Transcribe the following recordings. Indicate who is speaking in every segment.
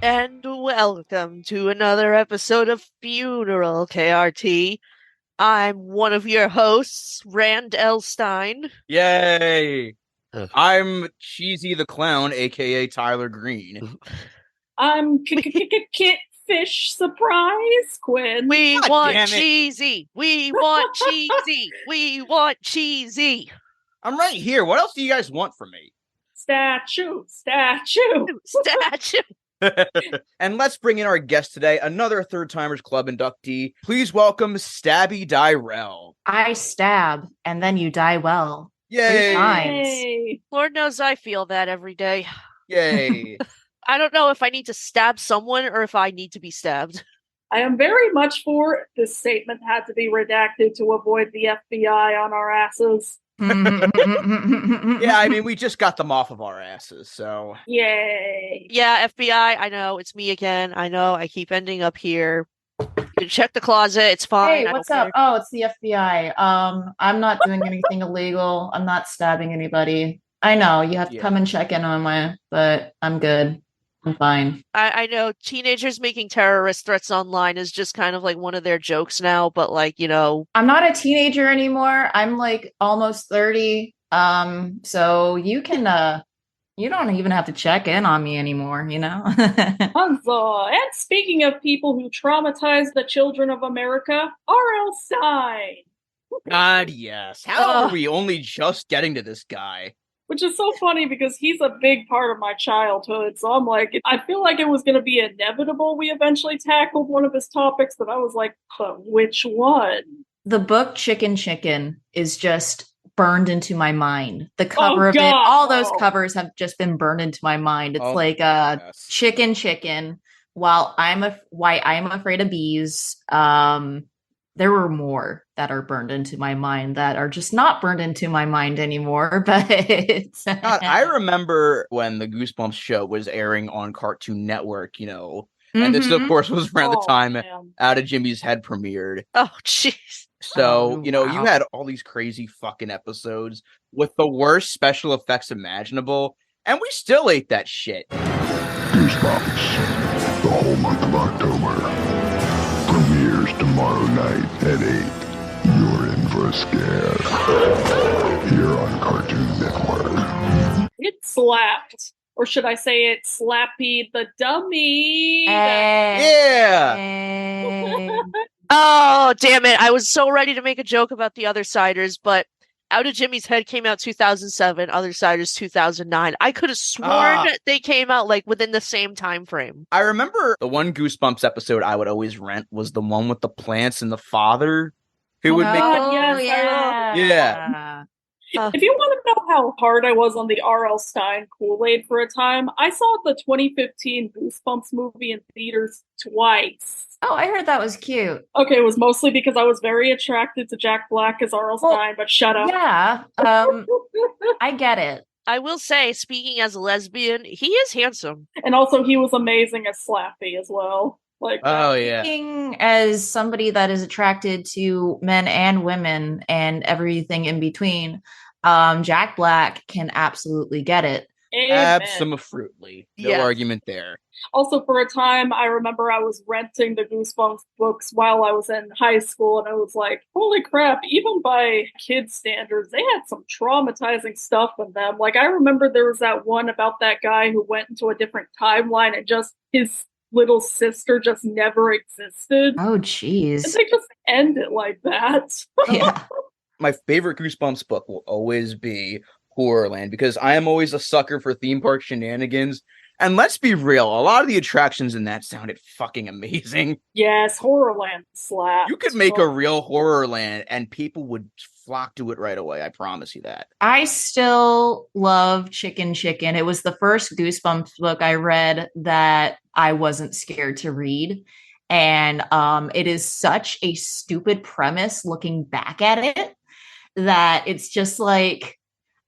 Speaker 1: And welcome to another episode of Funeral KRT. I'm one of your hosts, Rand L. Stein.
Speaker 2: Yay!
Speaker 1: Ugh.
Speaker 2: I'm Cheesy the Clown, aka Tyler Green.
Speaker 3: I'm Kit Fish Surprise Quinn.
Speaker 1: We
Speaker 2: God
Speaker 1: want
Speaker 2: damn it.
Speaker 1: cheesy. We want cheesy. We want cheesy.
Speaker 2: I'm right here. What else do you guys want from me?
Speaker 3: Statue.
Speaker 1: Statue.
Speaker 2: And let's bring in our guest today, another Third Timers Club inductee. Please welcome Gaby Tyrrell.
Speaker 4: I stab, and then you die well.
Speaker 2: Yay!
Speaker 4: times.
Speaker 3: Yay.
Speaker 1: Lord knows I feel that every day.
Speaker 2: Yay!
Speaker 1: I don't know if I need to stab someone or if I need to be stabbed.
Speaker 3: I am very much for this statement had to be redacted to avoid the FBI on our asses.
Speaker 2: Yeah, I mean, we just got them off of our asses, so.
Speaker 3: Yay.
Speaker 1: Yeah, FBI, I know, it's me again. I know, I keep ending up here. You can check the closet, it's fine.
Speaker 4: Hey, what's up? Oh, it's the FBI. I'm not doing anything illegal. I'm not stabbing anybody. I know you have to come and check in on me, but I'm good. I'm fine.
Speaker 1: I know teenagers making terrorist threats online is just kind of like one of their jokes now, but like, you know.
Speaker 4: I'm not a teenager anymore. I'm like almost 30. So you can you don't even have to check in on me anymore, you know?
Speaker 3: Huzzah. And speaking of people who traumatize the children of America, R.L. Stine.
Speaker 2: God, yes. How are we only just getting to this guy?
Speaker 3: Which is so funny because he's a big part of my childhood. So I'm like, I feel like it was going to be inevitable we eventually tackled one of his topics, but I was like, but which one?
Speaker 4: The book Chicken is just burned into my mind. The cover of it, all those covers have just been burned into my mind. It's
Speaker 2: yes.
Speaker 4: chicken. Why I'm afraid of bees. There were more that are burned into my mind that are just not burned into my mind anymore. But
Speaker 2: God, I remember when the Goosebumps show was airing on Cartoon Network, you know, and this, of course, was around the time Out of Jimmy's Head premiered.
Speaker 1: Oh, jeez.
Speaker 2: So, you know, you had all these crazy fucking episodes with the worst special effects imaginable, and we still ate that shit.
Speaker 5: Goosebumps, the whole month of October. Premieres tomorrow night at 8. You're in for a scare. Here on Cartoon Network.
Speaker 3: It slapped. Or should I say it Slappy the Dummy?
Speaker 2: Yeah!
Speaker 1: Oh, damn it. I was so ready to make a joke about the Othersiders, but Out of Jimmy's Head came out 2007, Othersiders 2009. I could have sworn they came out like within the same time frame.
Speaker 2: I remember the one Goosebumps episode I would always rent was the one with the plants and the father who would make
Speaker 3: yeah. If you want to know how hard I was on the R.L. Stine Kool-Aid for a time, I saw the 2015 Goosebumps movie in theaters twice.
Speaker 4: Oh, I heard that was cute.
Speaker 3: Okay, it was mostly because I was very attracted to Jack Black as R.L. Stine, but shut up.
Speaker 4: Yeah, I get it.
Speaker 1: I will say, speaking as a lesbian, he is handsome.
Speaker 3: And also, he was amazing as Slappy as well. Like,
Speaker 4: speaking as somebody that is attracted to men and women and everything in between, Jack Black can absolutely get it.
Speaker 2: Absolutely. No argument there.
Speaker 3: Also, for a time, I remember I was renting the Goosebumps books while I was in high school, and I was like, holy crap, even by kids' standards, they had some traumatizing stuff in them. Like, I remember there was that one about that guy who went into a different timeline and just his little sister just never existed.
Speaker 4: Oh, jeez.
Speaker 3: And they just end it like that.
Speaker 4: Yeah.
Speaker 2: My favorite Goosebumps book will always be Horrorland, because I am always a sucker for theme park shenanigans. And let's be real, a lot of the attractions in that sounded fucking amazing.
Speaker 3: Yes, Horrorland slaps.
Speaker 2: You could make a real Horrorland and people would flock to it right away. I promise you that.
Speaker 4: I still love Chicken. It was the first Goosebumps book I read that I wasn't scared to read. And it is such a stupid premise looking back at it that it's just like,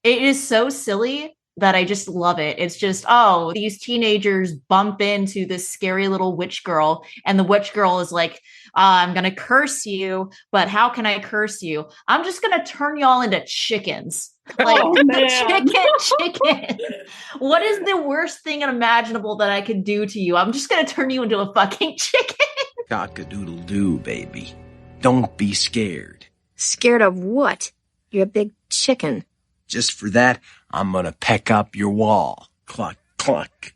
Speaker 4: it is so silly that I just love it. It's just, these teenagers bump into this scary little witch girl, and the witch girl is like, I'm going to curse you, but how can I curse you? I'm just going to turn y'all into chickens. Like,
Speaker 3: Oh, man.
Speaker 4: chicken. What is the worst thing imaginable that I could do to you? I'm just gonna turn you into a fucking chicken.
Speaker 6: Cock-a-doodle-doo, baby. Don't be scared.
Speaker 7: Scared of what? You're a big chicken.
Speaker 6: Just for that, I'm gonna peck up your wall. Cluck, cluck.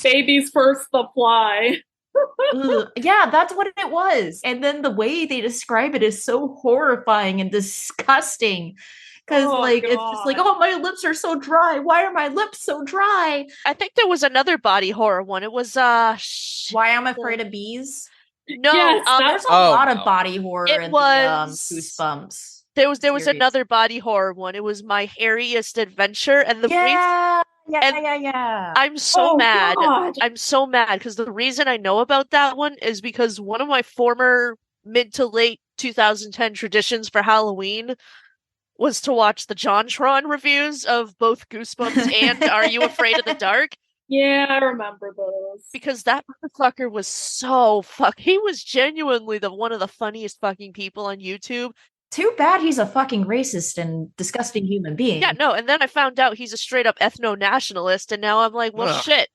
Speaker 3: Baby's first the fly.
Speaker 4: Yeah, that's what it was. And then the way they describe it is so horrifying and disgusting. Because, it's just like, oh, my lips are so dry. Why are my lips so dry?
Speaker 1: I think there was another body horror one. It was,
Speaker 4: Why I'm Afraid of Bees?
Speaker 1: No,
Speaker 3: Yes,
Speaker 4: there's a lot of body horror in the Goosebumps.
Speaker 1: There was
Speaker 4: series.
Speaker 1: another body horror one. It was My Hairiest Adventure, and the I'm so mad.
Speaker 3: God.
Speaker 1: I'm so mad because the reason I know about that one is because one of my former mid to late 2010 traditions for Halloween was to watch the JonTron reviews of both Goosebumps and Are You Afraid of the Dark?
Speaker 3: Yeah, I remember those.
Speaker 1: Because that motherfucker was so he was genuinely one of the funniest fucking people on YouTube.
Speaker 4: Too bad he's a fucking racist and disgusting human being.
Speaker 1: Yeah, no, and then I found out he's a straight up ethno-nationalist, and now I'm like, well, shit.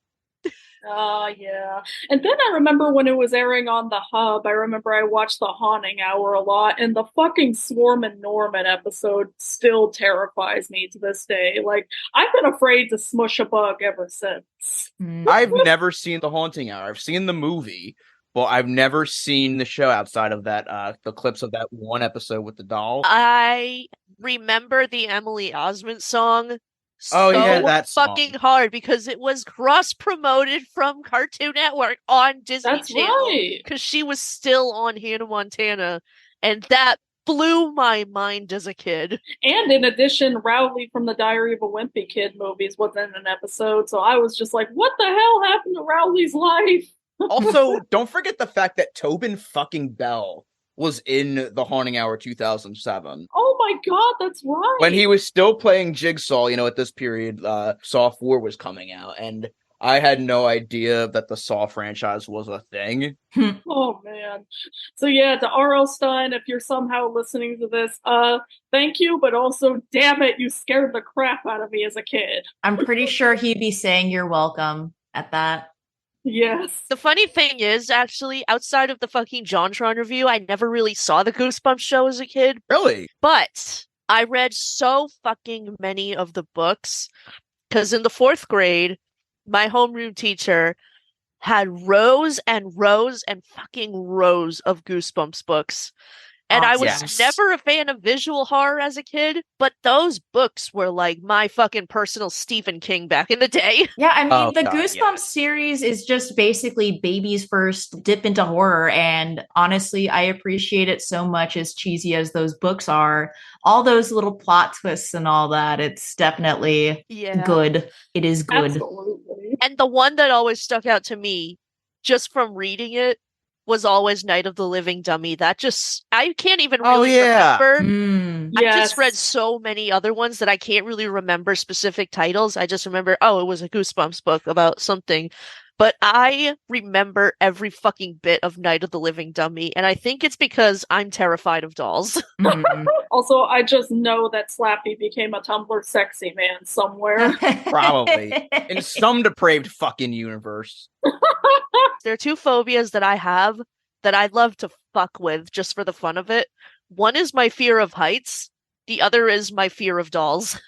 Speaker 3: Yeah. And then I remember when it was airing on the Hub, I remember I watched The Haunting Hour a lot, and the fucking Swarm and Norman episode still terrifies me to this day. Like, I've been afraid to smush a bug ever since.
Speaker 2: I've never seen The Haunting Hour. I've seen the movie, but I've never seen the show outside of that, the clips of that one episode with the doll.
Speaker 1: I remember the Emily Osment song
Speaker 2: that
Speaker 1: fucking hard because it was cross-promoted from Cartoon Network on Disney
Speaker 3: That's
Speaker 1: Channel.
Speaker 3: right.
Speaker 1: Because she was still on Hannah Montana, and that blew my mind as a kid.
Speaker 3: And in addition, Rowley from the Diary of a Wimpy Kid movies was in an episode, so I was just like, what the hell happened to Rowley's life?
Speaker 2: Also, don't forget the fact that Tobin fucking Bell was in The Haunting Hour 2007.
Speaker 3: Oh my god, that's right.
Speaker 2: When he was still playing Jigsaw, at this period, Saw 4 was coming out, and I had no idea that the Saw franchise was a thing.
Speaker 3: Oh man. So yeah, to R.L. Stine, if you're somehow listening to this, thank you, but also, damn it, you scared the crap out of me as a kid.
Speaker 4: I'm pretty sure he'd be saying you're welcome at that.
Speaker 3: Yes.
Speaker 1: The funny thing is, actually, outside of the fucking JonTron review, I never really saw the Goosebumps show as a kid.
Speaker 2: Really?
Speaker 1: But I read so fucking many of the books because in the 4th grade, my homeroom teacher had rows and rows and fucking rows of Goosebumps books. And I was never a fan of visual horror as a kid, but those books were like my fucking personal Stephen King back in the day.
Speaker 4: Yeah, I mean, the Goosebumps series is just basically baby's first dip into horror. And honestly, I appreciate it so much, as cheesy as those books are. All those little plot twists and all that, it's definitely good. It is good.
Speaker 3: Absolutely.
Speaker 1: And the one that always stuck out to me, just from reading it, was always Night of the Living Dummy. That just, I can't even really remember. I've just read so many other ones that I can't really remember specific titles. I just remember, it was a Goosebumps book about something. But I remember every fucking bit of Night of the Living Dummy, and I think it's because I'm terrified of dolls.
Speaker 3: Also, I just know that Slappy became a Tumblr sexy man somewhere.
Speaker 2: Probably. In some depraved fucking universe.
Speaker 1: There are 2 phobias that I have that I'd love to fuck with just for the fun of it. One is my fear of heights. The other is my fear of dolls.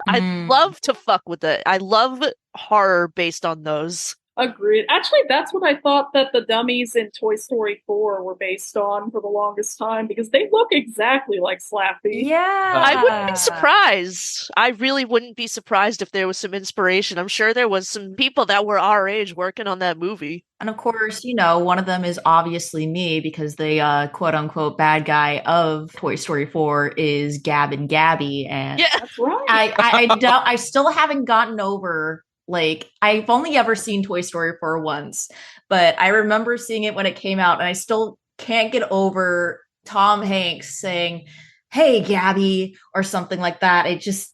Speaker 1: I'd love to fuck with it. I love horror based on those.
Speaker 3: Agreed. Actually, that's what I thought that the dummies in Toy Story 4 were based on for the longest time, because they look exactly like Slappy.
Speaker 4: Yeah.
Speaker 1: I wouldn't be surprised. I really wouldn't be surprised if there was some inspiration. I'm sure there was some people that were our age working on that movie.
Speaker 4: And of course, one of them is obviously me, because the quote unquote bad guy of Toy Story 4 is Gab and Gabby. And
Speaker 3: That's right.
Speaker 4: I still haven't gotten over, I've only ever seen Toy Story 4 once, but I remember seeing it when it came out, and I still can't get over Tom Hanks saying, "Hey, Gabby," or something like that.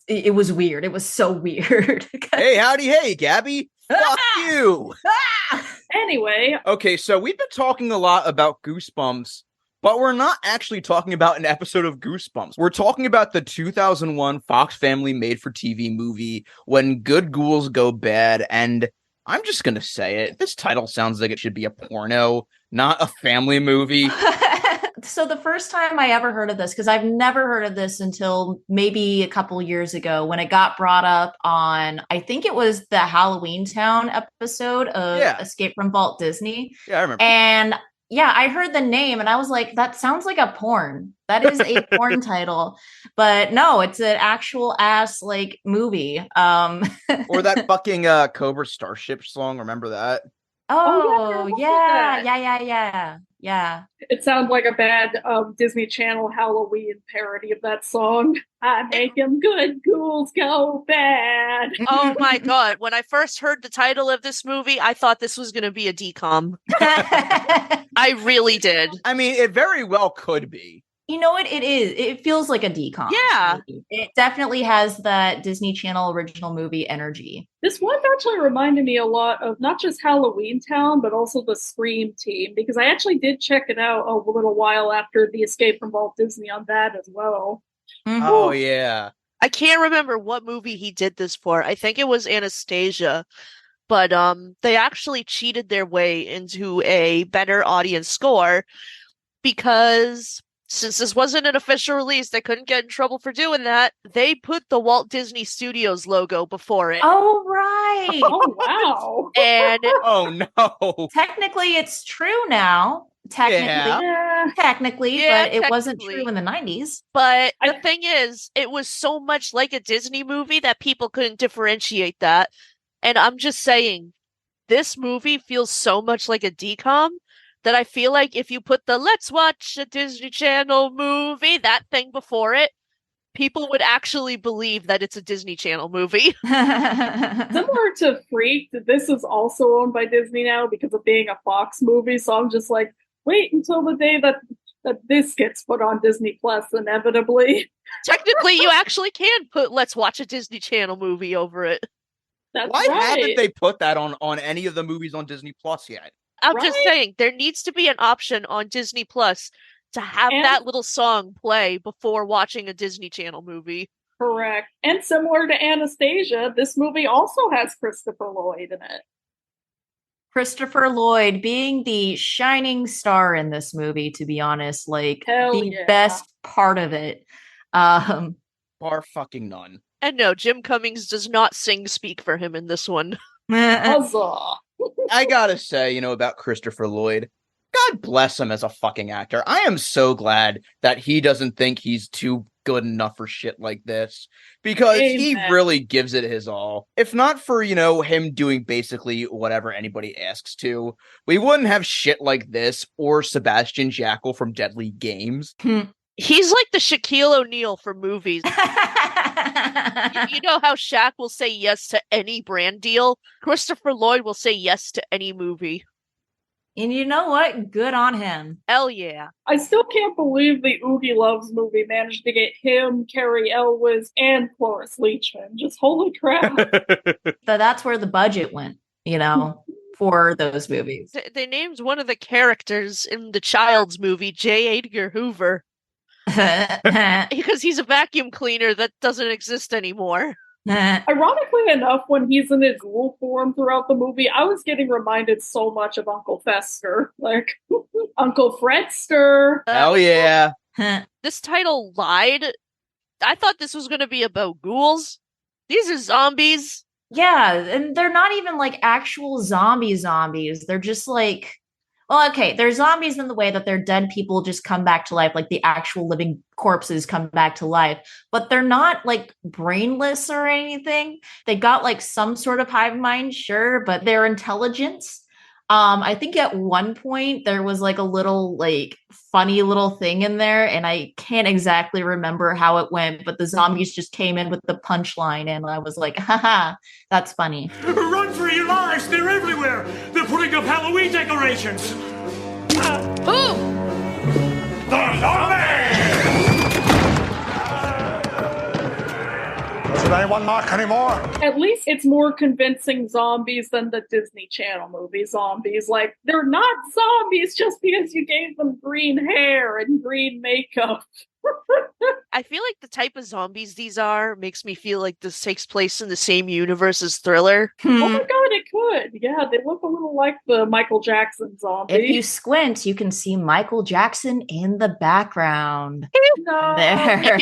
Speaker 4: It was weird. It was so weird.
Speaker 2: Hey, howdy, hey, Gabby. Fuck you.
Speaker 3: Anyway.
Speaker 2: Okay, so we've been talking a lot about Goosebumps But we're not actually talking about an episode of Goosebumps. We're talking about the 2001 Fox Family made-for-TV movie, When Good Ghouls Go Bad, and I'm just gonna say it, this title sounds like it should be a porno, not a family movie.
Speaker 4: So the first time I ever heard of this, because I've never heard of this until maybe a couple years ago when it got brought up on, I think it was the Halloween Town episode of Escape from Walt Disney.
Speaker 2: Yeah, I remember.
Speaker 4: And yeah, I heard the name and I was like, that sounds like a porn. That is a porn title. But no, it's an actual ass like movie.
Speaker 2: Or that fucking Cobra Starship song, remember that?
Speaker 4: Oh, yeah.
Speaker 3: It sounds like a bad Disney Channel Halloween parody of that song. I make them good ghouls go bad.
Speaker 1: Oh my god. When I first heard the title of this movie, I thought this was going to be a DCOM. I really did.
Speaker 2: I mean, it very well could be.
Speaker 4: You know what? It is. It feels like a DCOM.
Speaker 1: Yeah.
Speaker 4: Movie. It definitely has that Disney Channel original movie energy.
Speaker 3: This one actually reminded me a lot of not just Halloween Town, but also the Scream team, because I actually did check it out a little while after the Escape from Walt Disney on that as well.
Speaker 4: Mm-hmm.
Speaker 2: Oh, yeah.
Speaker 1: I can't remember what movie he did this for. I think it was Anastasia. But they actually cheated their way into a better audience score because since this wasn't an official release, they couldn't get in trouble for doing that. They put the Walt Disney Studios logo before it.
Speaker 4: Oh, right.
Speaker 3: Oh, wow.
Speaker 1: And
Speaker 2: oh, no.
Speaker 4: Technically, it's true now. Technically, but it wasn't true in the 90s.
Speaker 1: But the thing is, it was so much like a Disney movie that people couldn't differentiate that. And I'm just saying, this movie feels so much like a DCOM that I feel like if you put the "let's watch a Disney Channel movie" that thing before it, people would actually believe that it's a Disney Channel movie.
Speaker 3: Similar to Freaked, this is also owned by Disney now because of being a Fox movie. So I'm just like, wait until the day that this gets put on Disney Plus, inevitably.
Speaker 1: Technically, you actually can put "let's watch a Disney Channel movie" over it.
Speaker 2: Why haven't they put that on any of the movies on Disney Plus yet?
Speaker 1: I'm just saying, there needs to be an option on Disney Plus to have that little song play before watching a Disney Channel movie.
Speaker 3: Correct. And similar to Anastasia, this movie also has Christopher Lloyd in it.
Speaker 4: Christopher Lloyd being the shining star in this movie, to be honest, like best part of it.
Speaker 2: Bar fucking none.
Speaker 1: And no, Jim Cummings does not speak for him in this one.
Speaker 3: Huzzah.
Speaker 2: I gotta say, about Christopher Lloyd, God bless him as a fucking actor. I am so glad that he doesn't think he's too good enough for shit like this, because he really gives it his all. If not for, him doing basically whatever anybody asks to, we wouldn't have shit like this or Sebastian Jackal from Deadly Games.
Speaker 1: He's like the Shaquille O'Neal for movies. You know how Shaq will say yes to any brand deal? Christopher Lloyd will say yes to any movie.
Speaker 4: And you know what? Good on him.
Speaker 1: Hell yeah.
Speaker 3: I still can't believe the Oogie Loves movie managed to get him, Carrie Elwes, and Cloris Leachman. Just holy crap.
Speaker 4: But that's where the budget went, for those movies.
Speaker 1: They named one of the characters in the Child's movie J. Edgar Hoover. Because he's a vacuum cleaner that doesn't exist anymore.
Speaker 3: Ironically enough, when he's in his ghoul form throughout the movie, I was getting reminded so much of Uncle Fester. Like, Uncle Fredster.
Speaker 2: Hell yeah.
Speaker 1: This title lied. I thought this was going to be about ghouls. These are zombies.
Speaker 4: Yeah, and they're not even like actual zombies. They're just like... Well, okay, they're zombies in the way that they're dead people just come back to life, like the actual living corpses come back to life. But they're not like brainless or anything. They got like some sort of hive mind, sure, but their intelligence. I think at one point there was like a little like funny little thing in there, and I can't exactly remember how it went, but the zombies just came in with the punchline, and I was like, haha, that's funny.
Speaker 8: Run for your lives! They're everywhere! They're putting up Halloween decorations!
Speaker 1: Boom!
Speaker 8: The zombie! Did anyone knock anymore?
Speaker 3: At least it's more convincing zombies than the Disney Channel movie zombies. Like, they're not zombies just because you gave them green hair and green makeup.
Speaker 1: I feel like the type of zombies these are makes me feel like this takes place in the same universe as Thriller.
Speaker 3: Oh my god, it could. Yeah, they look a little like the Michael Jackson zombie.
Speaker 4: If you squint, you can see Michael Jackson in the background.
Speaker 3: No,
Speaker 4: there.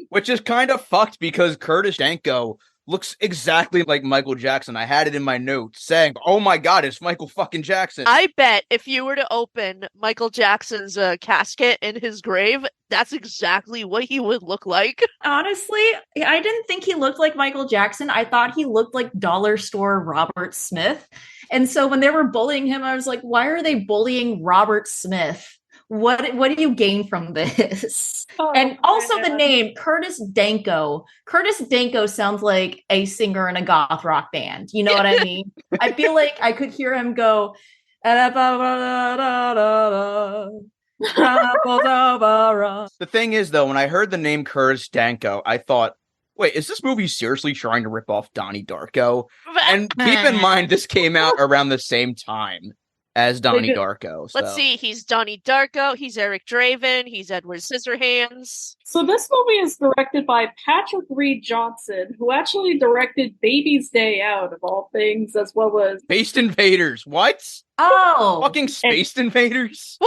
Speaker 2: Which is kind of fucked because Curtis Danko looks exactly like Michael Jackson. I had it in my notes saying, oh my god, it's Michael fucking Jackson.
Speaker 1: I bet if you were to open Michael Jackson's casket in his grave, that's exactly what he would look like.
Speaker 4: Honestly, I didn't think he looked like Michael Jackson. I thought he looked like dollar store Robert Smith. And so when they were bullying him, I was like, why are they bullying Robert Smith? What do you gain from this? Oh, and also the name, Curtis Danko. Curtis Danko sounds like a singer in a goth rock band. You know what I mean? I feel like I could hear him go.
Speaker 2: The thing is, though, when I heard the name Curtis Danko, I thought, wait, is this movie seriously trying to rip off Donnie Darko? And keep in mind, this came out around the same time as Donnie Darko. So.
Speaker 1: Let's see, he's Donnie Darko, he's Eric Draven, he's Edward Scissorhands.
Speaker 3: So this movie is directed by Patrick Reed Johnson, who actually directed Baby's Day Out, of all things, as well as...
Speaker 2: Space Invaders, what?
Speaker 4: Oh!
Speaker 2: Fucking Space Invaders?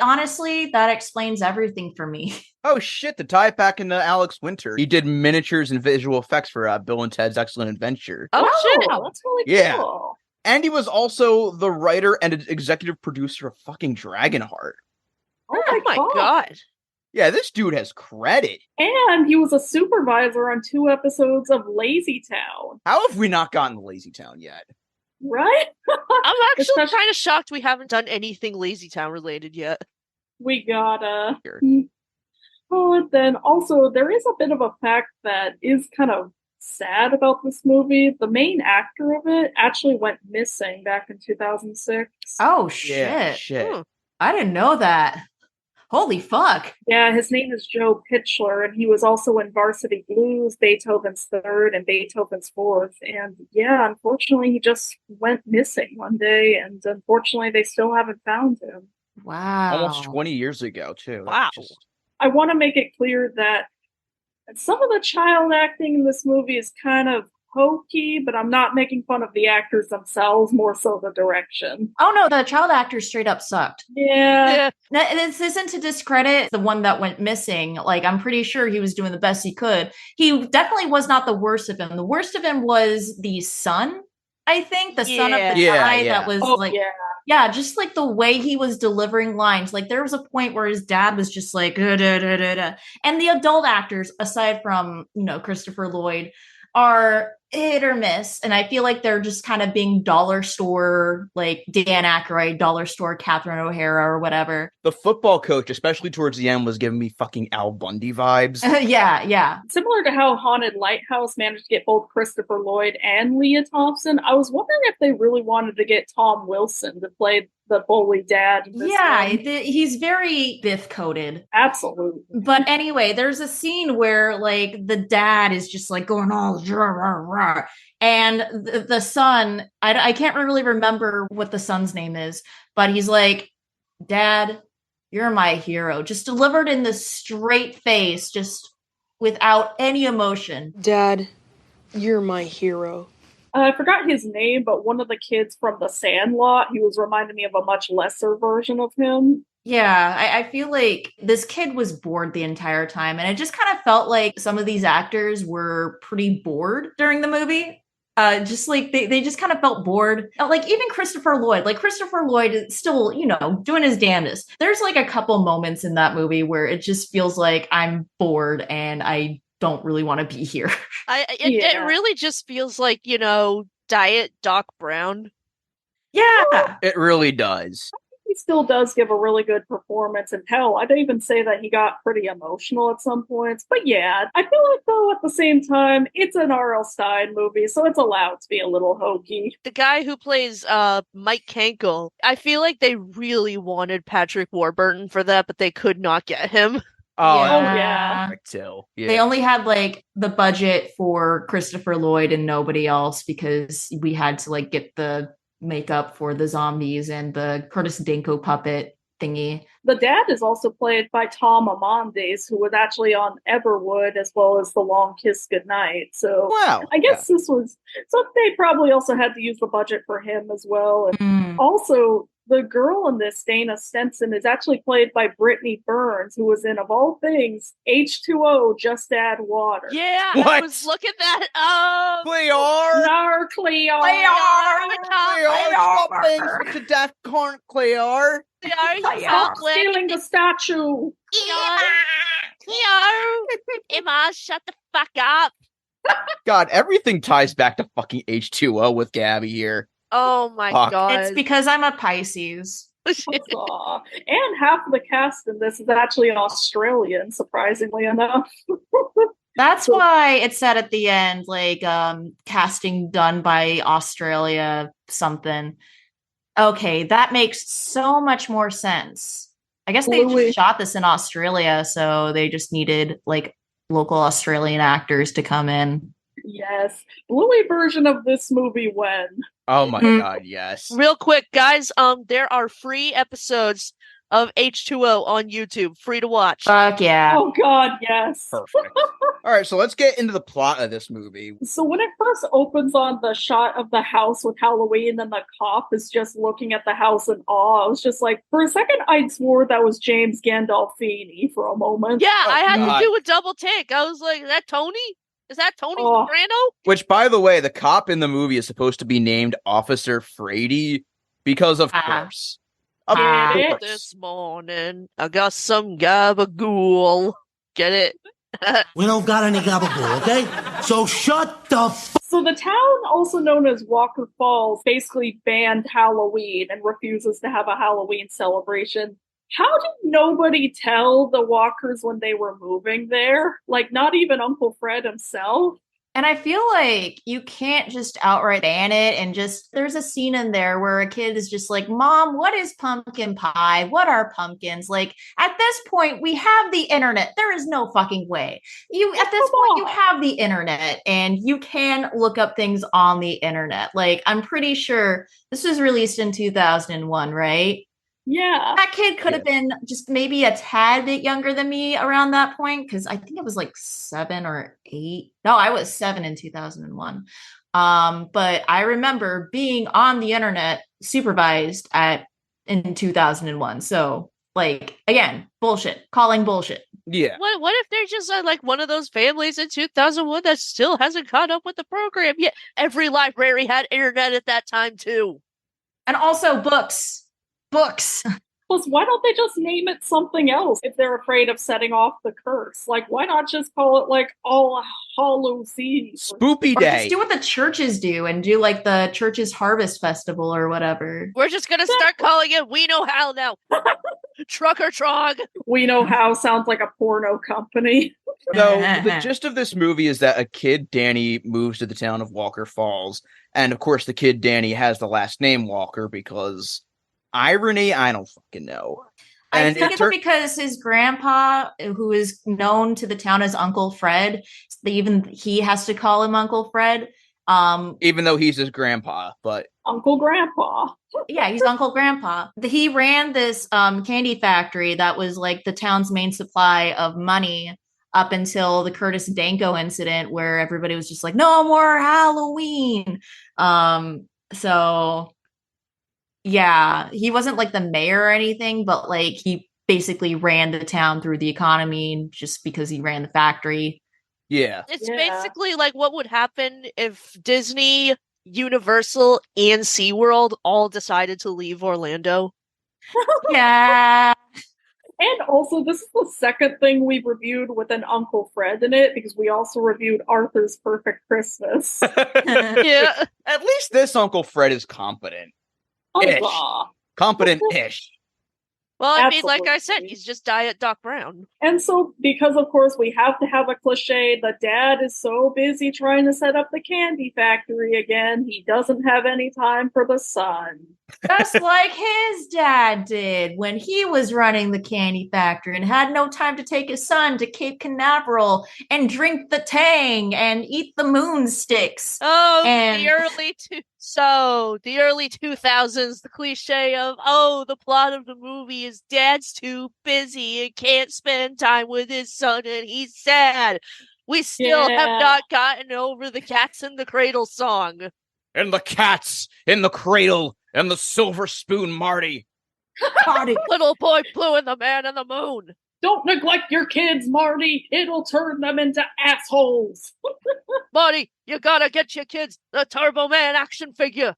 Speaker 4: Honestly, that explains everything for me.
Speaker 2: Oh shit, to tie it back into Alex Winter, he did miniatures and visual effects for Bill and Ted's Excellent Adventure.
Speaker 1: Oh shit!
Speaker 3: That's really cool.
Speaker 2: Yeah. And he was also the writer and executive producer of fucking Dragonheart.
Speaker 3: Oh my god.
Speaker 2: Yeah, this dude has credit.
Speaker 3: And he was a supervisor on 2 episodes of Lazy Town.
Speaker 2: How have we not gotten Lazy Town yet?
Speaker 3: Right?
Speaker 1: I'm actually kind of shocked we haven't done anything Lazy Town related yet.
Speaker 3: We gotta. Oh, and then also, there is a bit of a fact that is kind of sad about this movie. The main actor of it actually went missing back in 2006.
Speaker 4: Oh shit.
Speaker 2: Yeah, shit.
Speaker 4: I didn't know that. Holy fuck.
Speaker 3: Yeah, his name is Joe Pitchler, and he was also in Varsity Blues, Beethoven's Third, and Beethoven's Fourth. And yeah, unfortunately, he just went missing one day, and unfortunately, they still haven't found him.
Speaker 4: Wow.
Speaker 2: Almost 20 years ago, too.
Speaker 1: Wow.
Speaker 3: I want to make it clear that some of the child acting in this movie is kind of hokey, but I'm not making fun of the actors themselves, more so the direction.
Speaker 4: Oh no, the child actors straight up sucked.
Speaker 3: Yeah.
Speaker 4: This isn't to discredit the one that went missing. Like, I'm pretty sure he was doing the best he could. He definitely was not the worst of him. The worst of him was the son, I think. The son of the guy that was Yeah, just like the way he was delivering lines. Like, there was a point where his dad was just like, da, da, da, da, da. And the adult actors, aside from, Christopher Lloyd, are hit or miss. And I feel like they're just kind of being dollar store, like Dan Aykroyd, dollar store Catherine O'Hara or whatever.
Speaker 2: The football coach, especially towards the end, was giving me fucking Al Bundy vibes.
Speaker 4: Yeah.
Speaker 3: Similar to how Haunted Lighthouse managed to get both Christopher Lloyd and Leah Thompson, I was wondering if they really wanted to get Tom Wilson to play the bully dad.
Speaker 4: He's very Biff-coded.
Speaker 3: Absolutely.
Speaker 4: But anyway, there's a scene where, like, the dad is just, like, going all rah, rah, rah. And the son, I can't really remember what the son's name is, but he's like, Dad, you're my hero. Just delivered in the straight face, just without any emotion.
Speaker 9: Dad, you're my hero.
Speaker 3: I forgot his name, but one of the kids from The Sandlot, he was reminding me of a much lesser version of him.
Speaker 4: Yeah, I feel like this kid was bored the entire time, and it just kind of felt like some of these actors were pretty bored during the movie. Just like they just kind of felt bored. Like even Christopher Lloyd. Like Christopher Lloyd is still, doing his damnedest. There's like a couple moments in that movie where it just feels like I'm bored and I don't really want to be here.
Speaker 1: It really just feels like, Diet Doc Brown.
Speaker 4: Yeah.
Speaker 2: It really does.
Speaker 3: He still does give a really good performance, and hell, I'd even say that he got pretty emotional at some points. But yeah, I feel like, though, at the same time, it's an R.L. Stine movie, so it's allowed to be a little hokey.
Speaker 1: The guy who plays Mike Cankle, I feel like they really wanted Patrick Warburton for that, but they could not get him.
Speaker 3: Yeah.
Speaker 2: Too.
Speaker 4: Yeah. They only had like the budget for Christopher Lloyd and nobody else because we had to like get the makeup for the zombies and the Curtis Danko puppet thingy.
Speaker 3: The dad is also played by Tom Amondes, who was actually on Everwood as well as The Long Kiss Goodnight. So I guess this was, so they probably also had to use the budget for him as well. And also, the girl in this, Dana Stenson, is actually played by Brittany Burns, who was in, of all things, H2O, Just Add Water.
Speaker 1: Yeah, I was looking that up.
Speaker 2: Clear!
Speaker 3: Nar Clear!
Speaker 2: Stop being such a deaf cunt, Clear!
Speaker 3: Stop stealing the statue!
Speaker 1: Emma, shut the fuck up.
Speaker 2: God, everything ties back to fucking H2O with Gaby here.
Speaker 1: Oh my god.
Speaker 4: It's because I'm a Pisces.
Speaker 3: And half of the cast in this is actually Australian, surprisingly enough.
Speaker 4: That's why it said at the end, like, casting done by Australia something. Okay, that makes so much more sense. I guess they just shot this in Australia, so they just needed, like, local Australian actors to come in.
Speaker 3: Yes. Bluey version of this movie when?
Speaker 2: Oh my god, yes.
Speaker 1: Real quick, guys, there are free episodes of H2O on YouTube, free to watch.
Speaker 4: Fuck yeah.
Speaker 3: Oh god, yes.
Speaker 2: Perfect. All right, so let's get into the plot of this movie.
Speaker 3: So when it first opens on the shot of the house with Halloween and the cop is just looking at the house in awe, I was just like, for a second I swore that was James Gandolfini for a moment.
Speaker 1: Yeah, I had to do a double take. I was like, is that Tony? Is that Tony Soprano?
Speaker 2: Which, by the way, the cop in the movie is supposed to be named Officer Frady because, of course.
Speaker 1: This morning, I got some gabagool. Get it?
Speaker 10: We don't got any gabagool, okay? So shut the
Speaker 3: So the town, also known as Walker Falls, basically banned Halloween and refuses to have a Halloween celebration. How did nobody tell the Walkers when they were moving there? Like, not even Uncle Fred himself?
Speaker 4: And I feel like you can't just outright ban it and just, there's a scene in there where a kid is just like, Mom, what is pumpkin pie? What are pumpkins? Like, at this point, we have the internet. There is no fucking way. At this point, you have the internet and you can look up things on the internet. Like, I'm pretty sure this was released in 2001, right?
Speaker 3: Yeah.
Speaker 4: That kid could have been just maybe a tad bit younger than me around that point, because I think it was like 7 or 8. No, I was 7 in 2001. But I remember being on the internet supervised in 2001. So, like, again, bullshit. Calling bullshit.
Speaker 2: Yeah.
Speaker 1: What if they're just like one of those families in 2001 that still hasn't caught up with the program yet? Every library had internet at that time, too.
Speaker 4: And also books.
Speaker 3: Plus, why don't they just name it something else if they're afraid of setting off the curse? Like, why not just call it, like, All Hallows Eve?
Speaker 2: Spoopy Day.
Speaker 4: Just do what the churches do and do, like, the church's harvest festival or whatever.
Speaker 1: We're just going to start calling it We Know How now. Truck or Trog.
Speaker 3: We Know How sounds like a porno company.
Speaker 2: So, the gist of this movie is that a kid, Danny, moves to the town of Walker Falls. And, of course, the kid, Danny, has the last name Walker because... irony? I don't fucking know.
Speaker 4: I think it's because his grandpa, who is known to the town as Uncle Fred, he has to call him Uncle Fred.
Speaker 2: Even though he's his grandpa, but...
Speaker 3: Uncle Grandpa.
Speaker 4: Yeah, he's Uncle Grandpa. He ran this candy factory that was like the town's main supply of money up until the Curtis Danko incident where everybody was just like, no more Halloween. So... yeah, he wasn't like the mayor or anything, but like he basically ran the town through the economy just because he ran the factory.
Speaker 2: Yeah.
Speaker 1: It's basically like what would happen if Disney, Universal, and SeaWorld all decided to leave Orlando.
Speaker 4: Yeah.
Speaker 3: And also, this is the second thing we've reviewed with an Uncle Fred in it, because we also reviewed Arthur's Perfect Christmas.
Speaker 1: Yeah.
Speaker 2: At least this Uncle Fred is competent. Competent-ish.
Speaker 1: Well, I mean, like I said, he's just Diet Doc Brown.
Speaker 3: And so, because of course we have to have a cliche, the dad is so busy trying to set up the candy factory again, he doesn't have any time for the son.
Speaker 4: Just like his dad did when he was running the candy factory and had no time to take his son to Cape Canaveral and drink the Tang and eat the moon sticks.
Speaker 1: Oh, the early 2000s, the cliche of, the plot of the movie is dad's too busy and can't spend time with his son and he's sad. We still have not gotten over the cats in the cradle song.
Speaker 2: And the cats in the cradle and the silver spoon, Marty.
Speaker 1: Marty. Little boy blue and the man in the moon.
Speaker 3: Don't neglect your kids, Marty. It'll turn them into assholes.
Speaker 1: Marty, you gotta get your kids the Turbo Man action figure.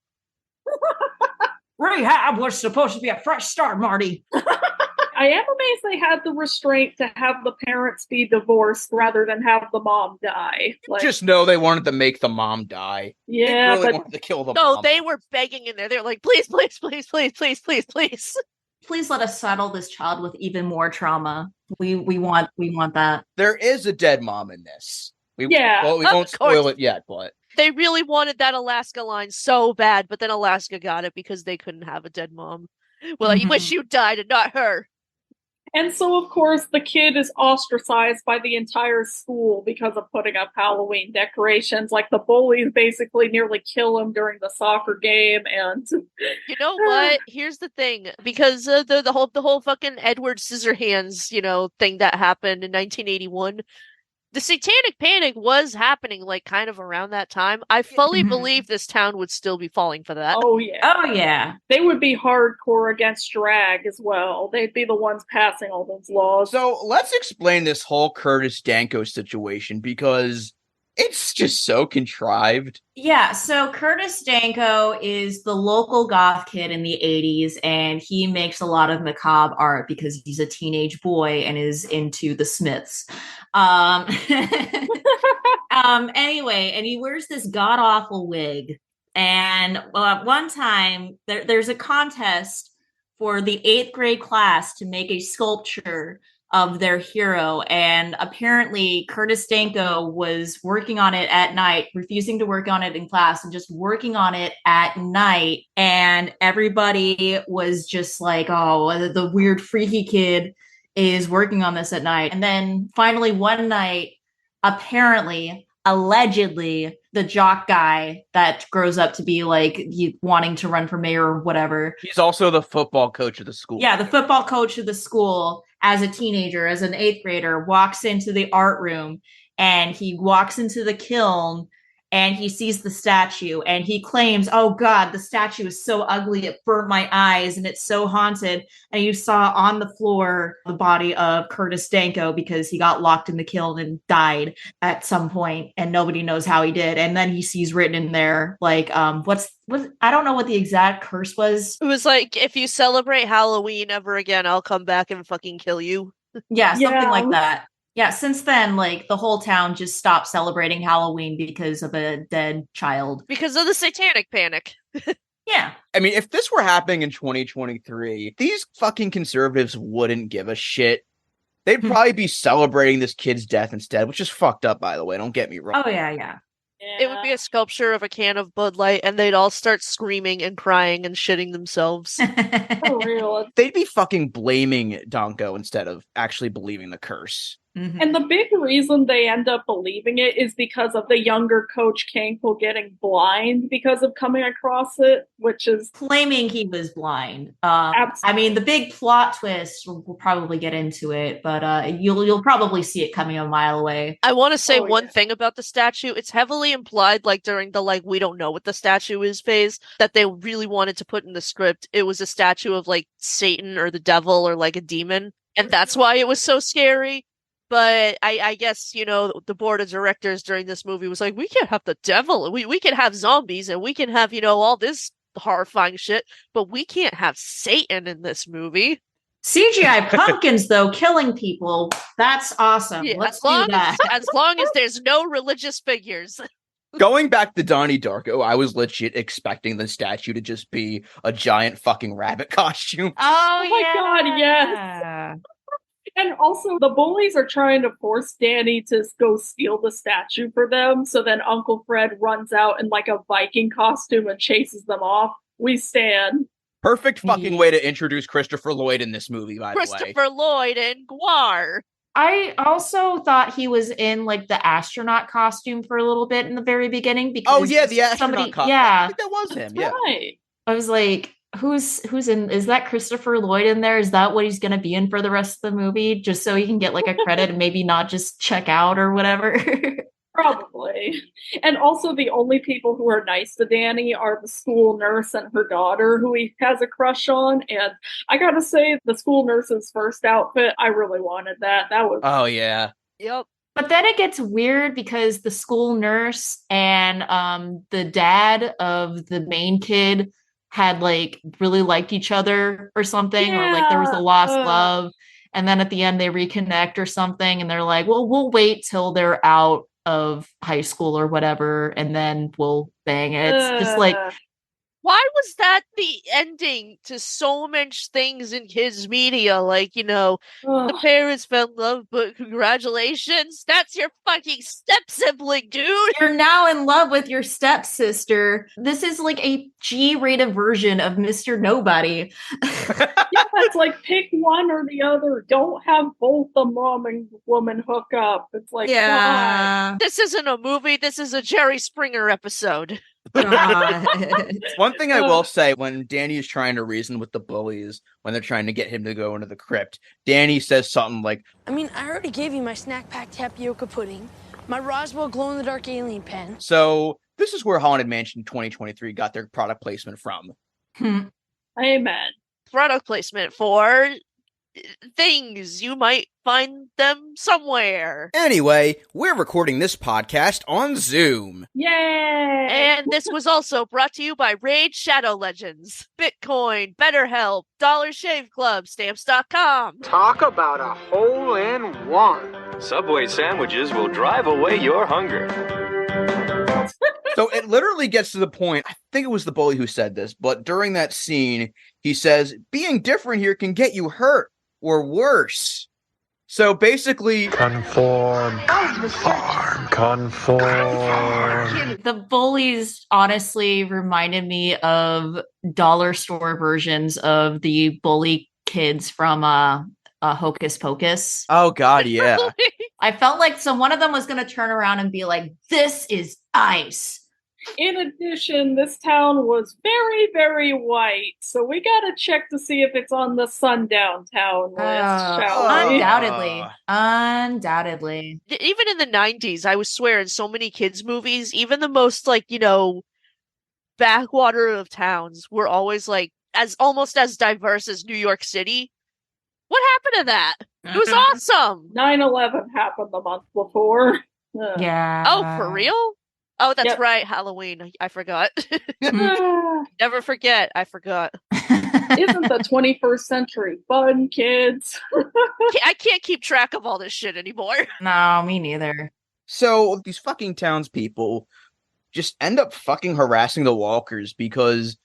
Speaker 4: Rehab was supposed to be a fresh start, Marty.
Speaker 3: I am amazed they had the restraint to have the parents be divorced rather than have the mom die.
Speaker 2: Just know they wanted to make the mom die.
Speaker 3: Yeah,
Speaker 2: they really wanted to kill the
Speaker 1: mom.
Speaker 2: No,
Speaker 1: they were begging in there. They were like, please, please, please, please, please, please, please.
Speaker 4: Please let us saddle this child with even more trauma. We want that.
Speaker 2: There is a dead mom in this. We won't spoil it yet, but
Speaker 1: they really wanted that Alaska line so bad, but then Alaska got it because they couldn't have a dead mom. Well, I wish you died and not her.
Speaker 3: And so, of course, the kid is ostracized by the entire school because of putting up Halloween decorations. Like, the bullies basically nearly kill him during the soccer game. And
Speaker 1: you know what? Here's the thing. Because the whole fucking Edward Scissorhands, thing that happened in 1981, the Satanic Panic was happening, like, kind of around that time. I fully believe this town would still be falling for that.
Speaker 3: Oh, yeah. They would be hardcore against drag as well. They'd be the ones passing all those laws.
Speaker 2: So let's explain this whole Curtis Danko situation, because it's just so contrived.
Speaker 4: Yeah, so Curtis Danko is the local goth kid in the 80s, and he makes a lot of macabre art because he's a teenage boy and is into the Smiths. Anyway, and he wears this god-awful wig. And one time, there's a contest for the 8th grade class to make a sculpture of their hero, and apparently Curtis Danko was working on it at night, refusing to work on it in class and just working on it at night, and everybody was just like, oh, the weird freaky kid is working on this at night. And then finally one night, allegedly, the jock guy that grows up to be like wanting to run for mayor or whatever.
Speaker 2: He's also the football coach of the school.
Speaker 4: Yeah, the football coach of the school, as a teenager, as an 8th grader, walks into the art room, and he walks into the kiln and he sees the statue and he claims, oh God, the statue is so ugly, it burnt my eyes and it's so haunted. And you saw on the floor the body of Curtis Danko because he got locked in the kiln and died at some point, and nobody knows how he did. And then he sees written in there, like, I don't know what the exact curse was.
Speaker 1: It was like, if you celebrate Halloween ever again, I'll come back and fucking kill you.
Speaker 4: Yeah, something like that. Yeah, since then, like, the whole town just stopped celebrating Halloween because of a dead child.
Speaker 1: Because of the Satanic Panic.
Speaker 4: Yeah.
Speaker 2: I mean, if this were happening in 2023, these fucking conservatives wouldn't give a shit. They'd probably be celebrating this kid's death instead, which is fucked up, by the way. Don't get me wrong.
Speaker 4: Oh, yeah.
Speaker 1: It would be a sculpture of a can of Bud Light, and they'd all start screaming and crying and shitting themselves.
Speaker 3: For real.
Speaker 2: They'd be fucking blaming Danko instead of actually believing the curse.
Speaker 3: Mm-hmm. And the big reason they end up believing it is because of the younger Coach Cankle getting blind because of coming across it, which is
Speaker 4: claiming he was blind. I mean, the big plot twist, we'll probably get into it, but you'll probably see it coming a mile away.
Speaker 1: I want to say one thing about the statue. It's heavily implied, like, during the, like, we don't know what the statue is phase, that they really wanted to put in the script. It was a statue of, like, Satan or the devil or, like, a demon. And that's why it was so scary. But I guess, the board of directors during this movie was like, we can't have the devil. We can have zombies and we can have, all this horrifying shit, but we can't have Satan in this movie.
Speaker 4: CGI pumpkins, though, killing people. That's awesome.
Speaker 1: Yeah,
Speaker 4: Let's do that.
Speaker 1: As long as there's no religious figures.
Speaker 2: Going back to Donnie Darko, I was legit expecting the statue to just be a giant fucking rabbit costume.
Speaker 4: Oh
Speaker 3: my God, yes. And also, the bullies are trying to force Danny to go steal the statue for them. So then Uncle Fred runs out in like a Viking costume and chases them off. We stand.
Speaker 2: Perfect fucking way to introduce Christopher Lloyd in this movie, by the way.
Speaker 1: Christopher Lloyd and Guar.
Speaker 4: I also thought he was in like the astronaut costume for a little bit in the very beginning. Because
Speaker 2: the astronaut costume.
Speaker 4: Yeah,
Speaker 2: I think that was him. Yeah,
Speaker 3: right.
Speaker 4: I was like, who's in? Is that Christopher Lloyd in there? Is that what he's going to be in for the rest of the movie, just so he can get like a credit and maybe not just check out or whatever?
Speaker 3: Probably. And also, the only people who are nice to Danny are the school nurse and her daughter, who he has a crush on. And I gotta say, the school nurse's first outfit, I really wanted that. That was.
Speaker 2: Oh yeah.
Speaker 1: Yep.
Speaker 4: But then it gets weird because the school nurse and the dad of the main kid had like really liked each other or something, or like there was a lost love, and then at the end they reconnect or something, and they're like, well, we'll wait till they're out of high school or whatever, and then we'll bang it. It's just like,
Speaker 1: why was that the ending to so much things in kids' media? Like, the parents fell in love, but congratulations, that's your fucking step-sibling, dude!
Speaker 4: You're now in love with your stepsister. This is like a G-rated version of Mr. Nobody.
Speaker 3: Yeah, it's like pick one or the other. Don't have both the mom and woman hook up. It's like,
Speaker 4: yeah.
Speaker 3: God.
Speaker 1: This isn't a movie, this is a Jerry Springer episode.
Speaker 2: One thing I will say, when Danny is trying to reason with the bullies, when they're trying to get him to go into the crypt, Danny says something like,
Speaker 11: I mean, I already gave you my snack pack tapioca pudding, my Roswell glow-in-the-dark alien pen.
Speaker 2: So this is where Haunted Mansion 2023 got their product placement from.
Speaker 3: Amen.
Speaker 1: Product placement for things. You might find them somewhere.
Speaker 2: Anyway, we're recording this podcast on Zoom.
Speaker 3: Yay!
Speaker 1: And this was also brought to you by Raid Shadow Legends, Bitcoin, BetterHelp, Dollar Shave Club, Stamps.com.
Speaker 12: Talk about a hole-in-one.
Speaker 13: Subway sandwiches will drive away your hunger.
Speaker 2: So it literally gets to the point, I think it was the bully who said this, but during that scene, he says, being different here can get you hurt, or worse. So basically...
Speaker 5: Conform. Conform.
Speaker 4: The bullies honestly reminded me of dollar store versions of the bully kids from Hocus Pocus.
Speaker 2: Oh, God, yeah.
Speaker 4: I felt like one of them was going to turn around and be like, this is ice.
Speaker 3: In addition, this town was very, very white, so we gotta check to see if it's on the Sundown Town list, shall we?
Speaker 4: Undoubtedly.
Speaker 1: Even in the 90s, I was swearing so many kids' movies, even the most, backwater of towns were always, almost as diverse as New York City. What happened to that? It was awesome!
Speaker 3: 9/11 happened the month before.
Speaker 4: Yeah.
Speaker 1: Oh, for real? Oh, that's right. Halloween. I forgot. Never forget. I forgot.
Speaker 3: Isn't the 21st century fun, kids?
Speaker 1: I can't keep track of all this shit anymore.
Speaker 4: No, me neither.
Speaker 2: So these fucking townspeople just end up fucking harassing the walkers because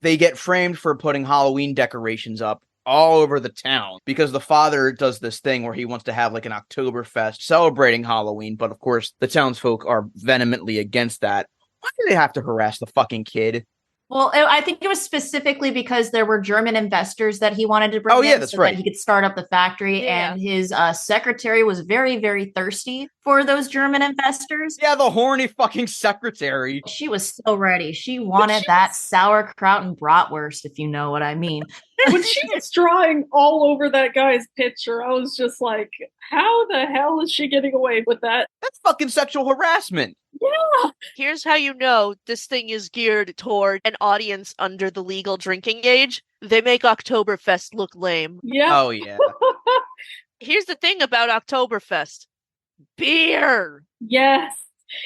Speaker 2: they get framed for putting Halloween decorations up all over the town, because the father does this thing where he wants to have an Oktoberfest celebrating Halloween, but of course the townsfolk are vehemently against that. Why do they have to harass the fucking kid?
Speaker 4: Well, I think it was specifically because there were German investors that he wanted to bring in,
Speaker 2: that's
Speaker 4: so
Speaker 2: right.
Speaker 4: that he could start up the factory, and his secretary was very, very thirsty for those German investors.
Speaker 2: Yeah, the horny fucking secretary.
Speaker 4: She was so ready. She wanted that sauerkraut and bratwurst, if you know what I mean.
Speaker 3: When she was drawing all over that guy's picture, I was just like, how the hell is she getting away with that?
Speaker 2: That's fucking sexual harassment.
Speaker 3: Yeah.
Speaker 1: Here's how you know this thing is geared toward an audience under the legal drinking age. They make Oktoberfest look lame.
Speaker 3: Yeah.
Speaker 2: Oh, yeah.
Speaker 1: Here's the thing about Oktoberfest. Beer.
Speaker 3: Yes.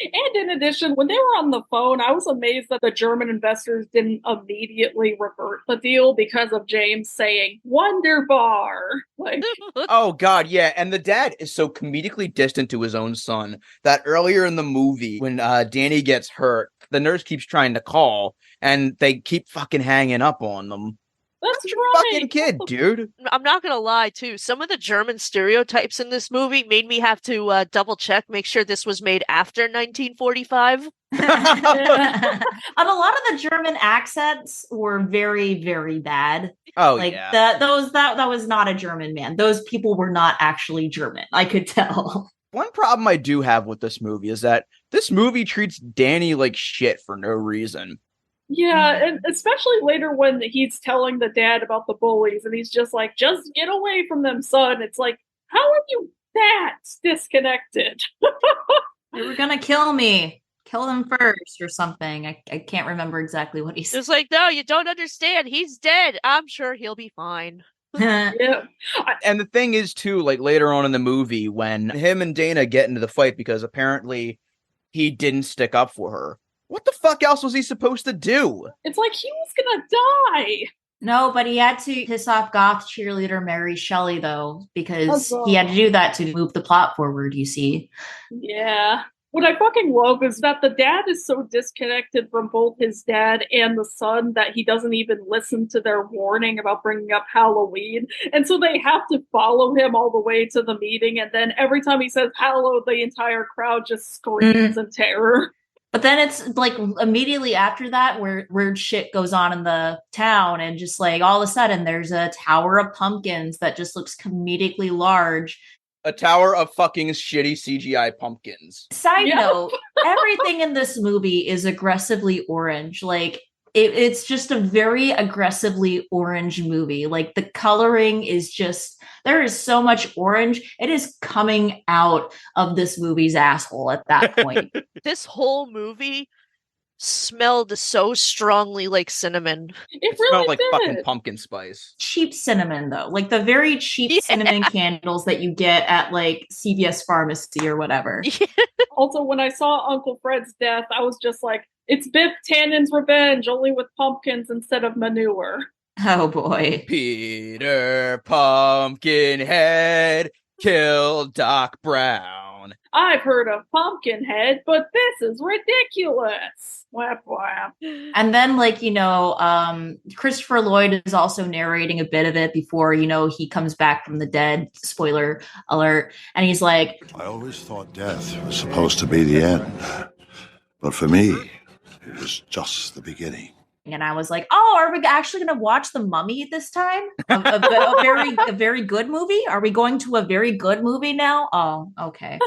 Speaker 3: And in addition, when they were on the phone, I was amazed that the German investors didn't immediately revert the deal because of James saying, Wunderbar. Like,
Speaker 2: oh, God, yeah. And the dad is so comedically distant to his own son that earlier in the movie, when Danny gets hurt, the nurse keeps trying to call, and they keep fucking hanging up on them.
Speaker 3: That's right.
Speaker 2: Fucking kid, dude.
Speaker 1: I'm not gonna lie, too. Some of the German stereotypes in this movie made me have to double check, make sure this was made after 1945.
Speaker 4: And a lot of the German accents were very, very bad.
Speaker 2: Oh,
Speaker 4: like
Speaker 2: yeah.
Speaker 4: That was not a German man. Those people were not actually German. I could tell.
Speaker 2: One problem I do have with this movie is that this movie treats Danny like shit for no reason.
Speaker 3: Yeah, and especially later when he's telling the dad about the bullies, and he's just like, just get away from them, son. It's like, how are you that disconnected?
Speaker 4: They were gonna kill me. Kill them first or something. I can't remember exactly what he said.
Speaker 1: It's like, no, you don't understand. He's dead. I'm sure he'll be fine.
Speaker 3: Yeah.
Speaker 2: And the thing is, too, like later on in the movie, when him and Dana get into the fight because apparently he didn't stick up for her. What the fuck else was he supposed to do?
Speaker 3: It's like he was gonna die.
Speaker 4: No, but he had to piss off goth cheerleader Mary Shelley, though, because he had to do that to move the plot forward, you see.
Speaker 3: Yeah. What I fucking love is that the dad is so disconnected from both his dad and the son that he doesn't even listen to their warning about bringing up Halloween. And so they have to follow him all the way to the meeting. And then every time he says hello, the entire crowd just screams in terror.
Speaker 4: But then it's like immediately after that where weird shit goes on in the town, and just like all of a sudden there's a tower of pumpkins that just looks comedically large.
Speaker 2: A tower of fucking shitty CGI pumpkins.
Speaker 4: Side note, everything in this movie is aggressively orange. Like, it's just a very aggressively orange movie. Like, the coloring is just, there is so much orange. It is coming out of this movie's asshole at that point.
Speaker 1: This whole movie smelled so strongly like cinnamon.
Speaker 3: It really
Speaker 2: smelled like
Speaker 3: did.
Speaker 2: fucking pumpkin spice.
Speaker 4: Cheap cinnamon, though. Like the very cheap cinnamon candles that you get at like CVS Pharmacy or whatever.
Speaker 3: Also, when I saw Uncle Fred's death, I was just like, it's Biff Tannen's revenge, only with pumpkins instead of manure.
Speaker 4: Oh boy.
Speaker 2: Peter Pumpkinhead killed Doc Brown.
Speaker 3: I've heard of Pumpkinhead, but this is ridiculous. Whap, whap.
Speaker 4: And then, like, Christopher Lloyd is also narrating a bit of it before, he comes back from the dead. Spoiler alert. And he's like,
Speaker 5: I always thought death was supposed to be the end. But for me, it was just the beginning.
Speaker 4: And I was like, oh, are we actually going to watch The Mummy this time? A very good movie? Are we going to a very good movie now? Oh, okay.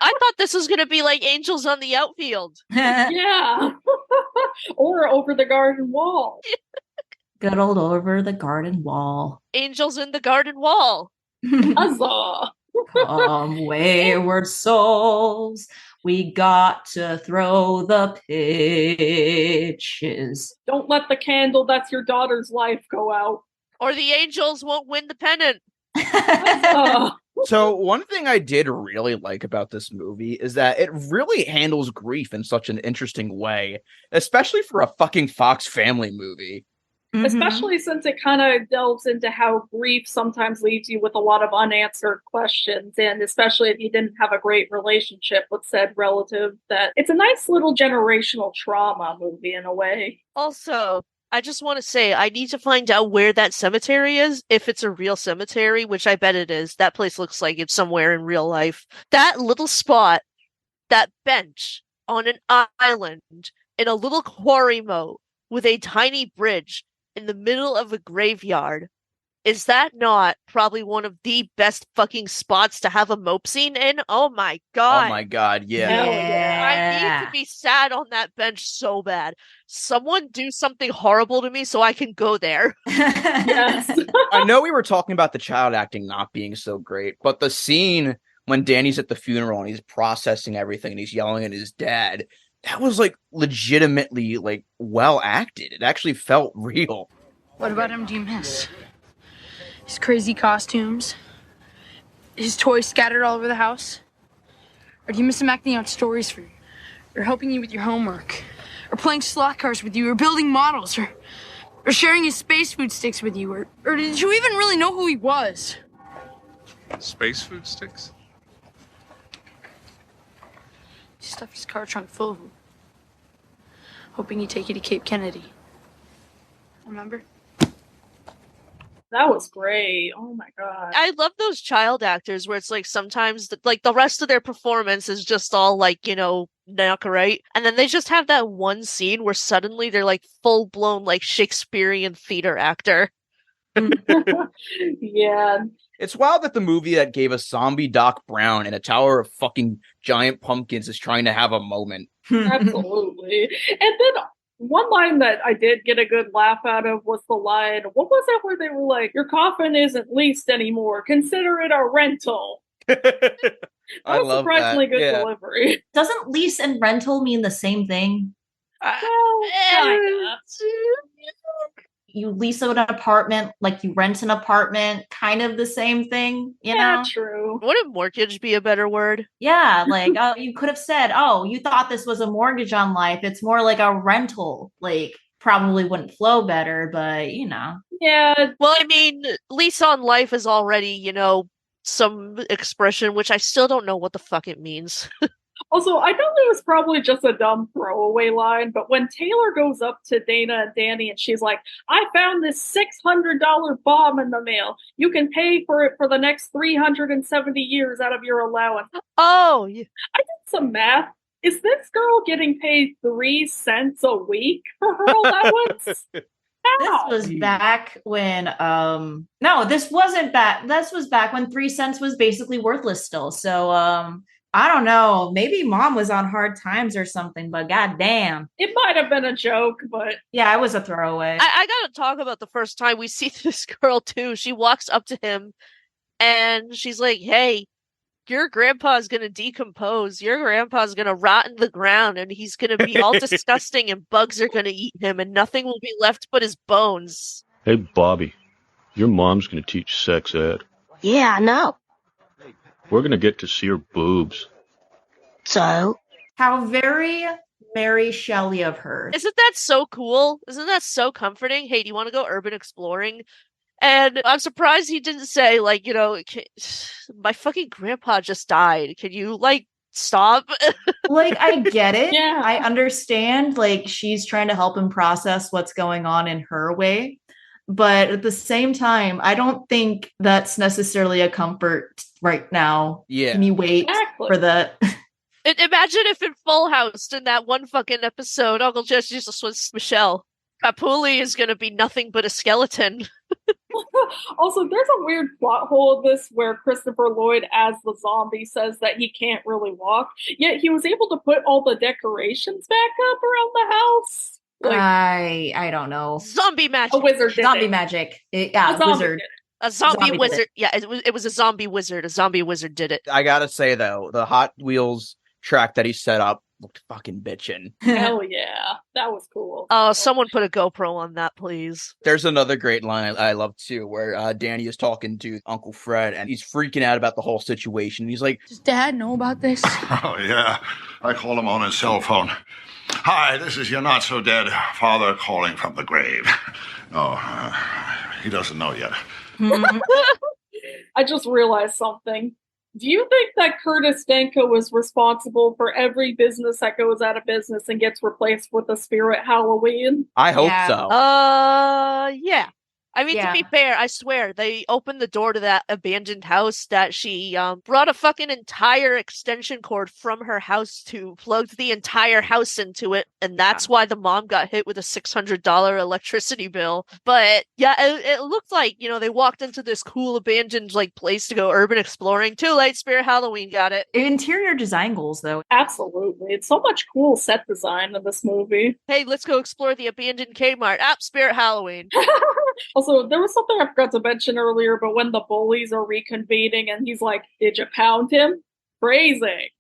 Speaker 1: I thought this was going to be like Angels on the Outfield.
Speaker 3: Yeah. Or Over the Garden Wall.
Speaker 4: Good old Over the Garden Wall.
Speaker 1: Angels in the Garden Wall.
Speaker 3: Huzzah.
Speaker 4: Come, wayward souls. We got to throw the pitches.
Speaker 3: Don't let the candle that's your daughter's life go out.
Speaker 1: Or the Angels won't win the pennant.
Speaker 2: So one thing I did really like about this movie is that it really handles grief in such an interesting way, especially for a fucking Fox Family movie.
Speaker 3: Especially since it kind of delves into how grief sometimes leaves you with a lot of unanswered questions, and especially if you didn't have a great relationship with said relative, that it's a nice little generational trauma movie in a way.
Speaker 1: Also, I just want to say, I need to find out where that cemetery is, if it's a real cemetery, which I bet it is. That place looks like it's somewhere in real life. That little spot, that bench on an island in a little quarry moat with a tiny bridge in the middle of a graveyard. Is that not probably one of the best fucking spots to have a mope scene in? Oh my god.
Speaker 2: Oh my god, yeah.
Speaker 1: I need to be sad on that bench so bad. Someone do something horrible to me so I can go there.
Speaker 3: Yes.
Speaker 2: I know we were talking about the child acting not being so great, but the scene when Danny's at the funeral and he's processing everything and he's yelling at his dad, that was like legitimately like well acted. It actually felt real.
Speaker 11: What about him do you miss? His crazy costumes? His toys scattered all over the house? Or do you miss him acting out stories for you? or helping you with your homework, or playing slot cars with you, or building models, or sharing his space food sticks with you, or did you even really know who he was?
Speaker 14: Space food sticks?
Speaker 11: He stuffed his car trunk full of them, hoping he'd take you to Cape Kennedy. Remember?
Speaker 3: That was great. Oh my god.
Speaker 1: I love those child actors where it's like sometimes the rest of their performance is just all like, not right. And then they just have that one scene where suddenly they're like full blown like Shakespearean theater actor.
Speaker 3: Yeah.
Speaker 2: It's wild that the movie that gave us zombie Doc Brown and a tower of fucking giant pumpkins is trying to have a moment.
Speaker 3: Absolutely. And then one line that I did get a good laugh out of was the line, what was it where they were like, your coffin isn't leased anymore, consider it a rental.
Speaker 2: I love
Speaker 3: surprisingly
Speaker 2: that.
Speaker 3: good delivery.
Speaker 4: Doesn't lease and rental mean the same thing?
Speaker 3: Well, kinda.
Speaker 4: You lease an apartment, like you rent an apartment, kind of the same thing, you know?
Speaker 3: True.
Speaker 1: Wouldn't mortgage be a better word?
Speaker 4: Yeah, like you could have said, oh, you thought this was a mortgage on life. It's more like a rental. Like, probably wouldn't flow better, but
Speaker 3: Yeah.
Speaker 1: Well, I mean, lease on life is already, some expression, which I still don't know what the fuck it means.
Speaker 3: Also, I know it was probably just a dumb throwaway line, but when Taylor goes up to Dana and Danny and she's like, I found this $600 bomb in the mail. You can pay for it for the next 370 years out of your allowance.
Speaker 1: Oh, yeah.
Speaker 3: I did some math. Is this girl getting paid 3 cents a week for her allowance?
Speaker 4: This was back when no, this wasn't back. This was back when 3 cents was basically worthless still. So I don't know. Maybe mom was on hard times or something, but goddamn.
Speaker 3: It might have been a joke, but
Speaker 4: yeah, it was a throwaway.
Speaker 1: I gotta talk about the first time we see this girl too. She walks up to him and she's like, hey, your grandpa's gonna decompose. Your grandpa's gonna rot in the ground and he's gonna be all disgusting and bugs are gonna eat him and nothing will be left but his bones.
Speaker 15: Hey, Bobby, your mom's gonna teach sex ed.
Speaker 7: Yeah, I know.
Speaker 15: We're gonna get to see her boobs.
Speaker 7: So?
Speaker 4: How very Mary Shelley of her.
Speaker 1: Isn't that so cool? Isn't that so comforting? Hey, do you want to go urban exploring? And I'm surprised he didn't say, like, my fucking grandpa just died. Can you, stop?
Speaker 4: Like, I get it.
Speaker 3: Yeah.
Speaker 4: I understand, like, she's trying to help him process what's going on in her way. But at the same time, I don't think that's necessarily a comfort right now.
Speaker 2: Yeah.
Speaker 4: Can you wait for the...
Speaker 1: Imagine if in Full House, in that one fucking episode, Uncle Jesse just was Michelle. Papuli is going to be nothing but a skeleton.
Speaker 3: Also, there's a weird plot hole of this where Christopher Lloyd, as the zombie, says that he can't really walk, yet he was able to put all the decorations back up around the house.
Speaker 4: I don't know.
Speaker 1: Zombie magic.
Speaker 3: A wizard did
Speaker 4: Zombie
Speaker 3: it.
Speaker 4: magic.
Speaker 3: A
Speaker 4: Wizard.
Speaker 1: A zombie wizard.
Speaker 4: did it.
Speaker 1: Yeah, it was a zombie wizard. A zombie wizard did it.
Speaker 2: I gotta say, though, the Hot Wheels track that he set up looked fucking bitchin'.
Speaker 3: Hell yeah. That was cool.
Speaker 1: Oh, someone put a GoPro on that, please.
Speaker 2: There's another great line I love, too, where Danny is talking to Uncle Fred, and he's freaking out about the whole situation. He's like,
Speaker 11: Does Dad know about this?
Speaker 5: Oh, yeah. I called him on his cell phone. Hi, this is your not-so-dead father calling from the grave. Oh, he doesn't know yet.
Speaker 3: I just realized something. Do you think that Curtis Danko was responsible for every business that goes out of business and gets replaced with a spirit Halloween?
Speaker 2: I hope so.
Speaker 1: Yeah. I mean, to be fair, I swear, they opened the door to that abandoned house that she brought a fucking entire extension cord from her house to, plugged the entire house into it, and that's why the mom got hit with a $600 electricity bill. But yeah, it looked like, they walked into this cool abandoned place to go urban exploring. Too late, Spirit Halloween got it.
Speaker 4: Interior design goals, though.
Speaker 3: Absolutely. It's so much cool set design in this movie.
Speaker 1: Hey, let's go explore the abandoned Kmart. Spirit Halloween.
Speaker 3: Also, there was something I forgot to mention earlier, but when the bullies are reconvening and he's like, did you pound him? Crazy.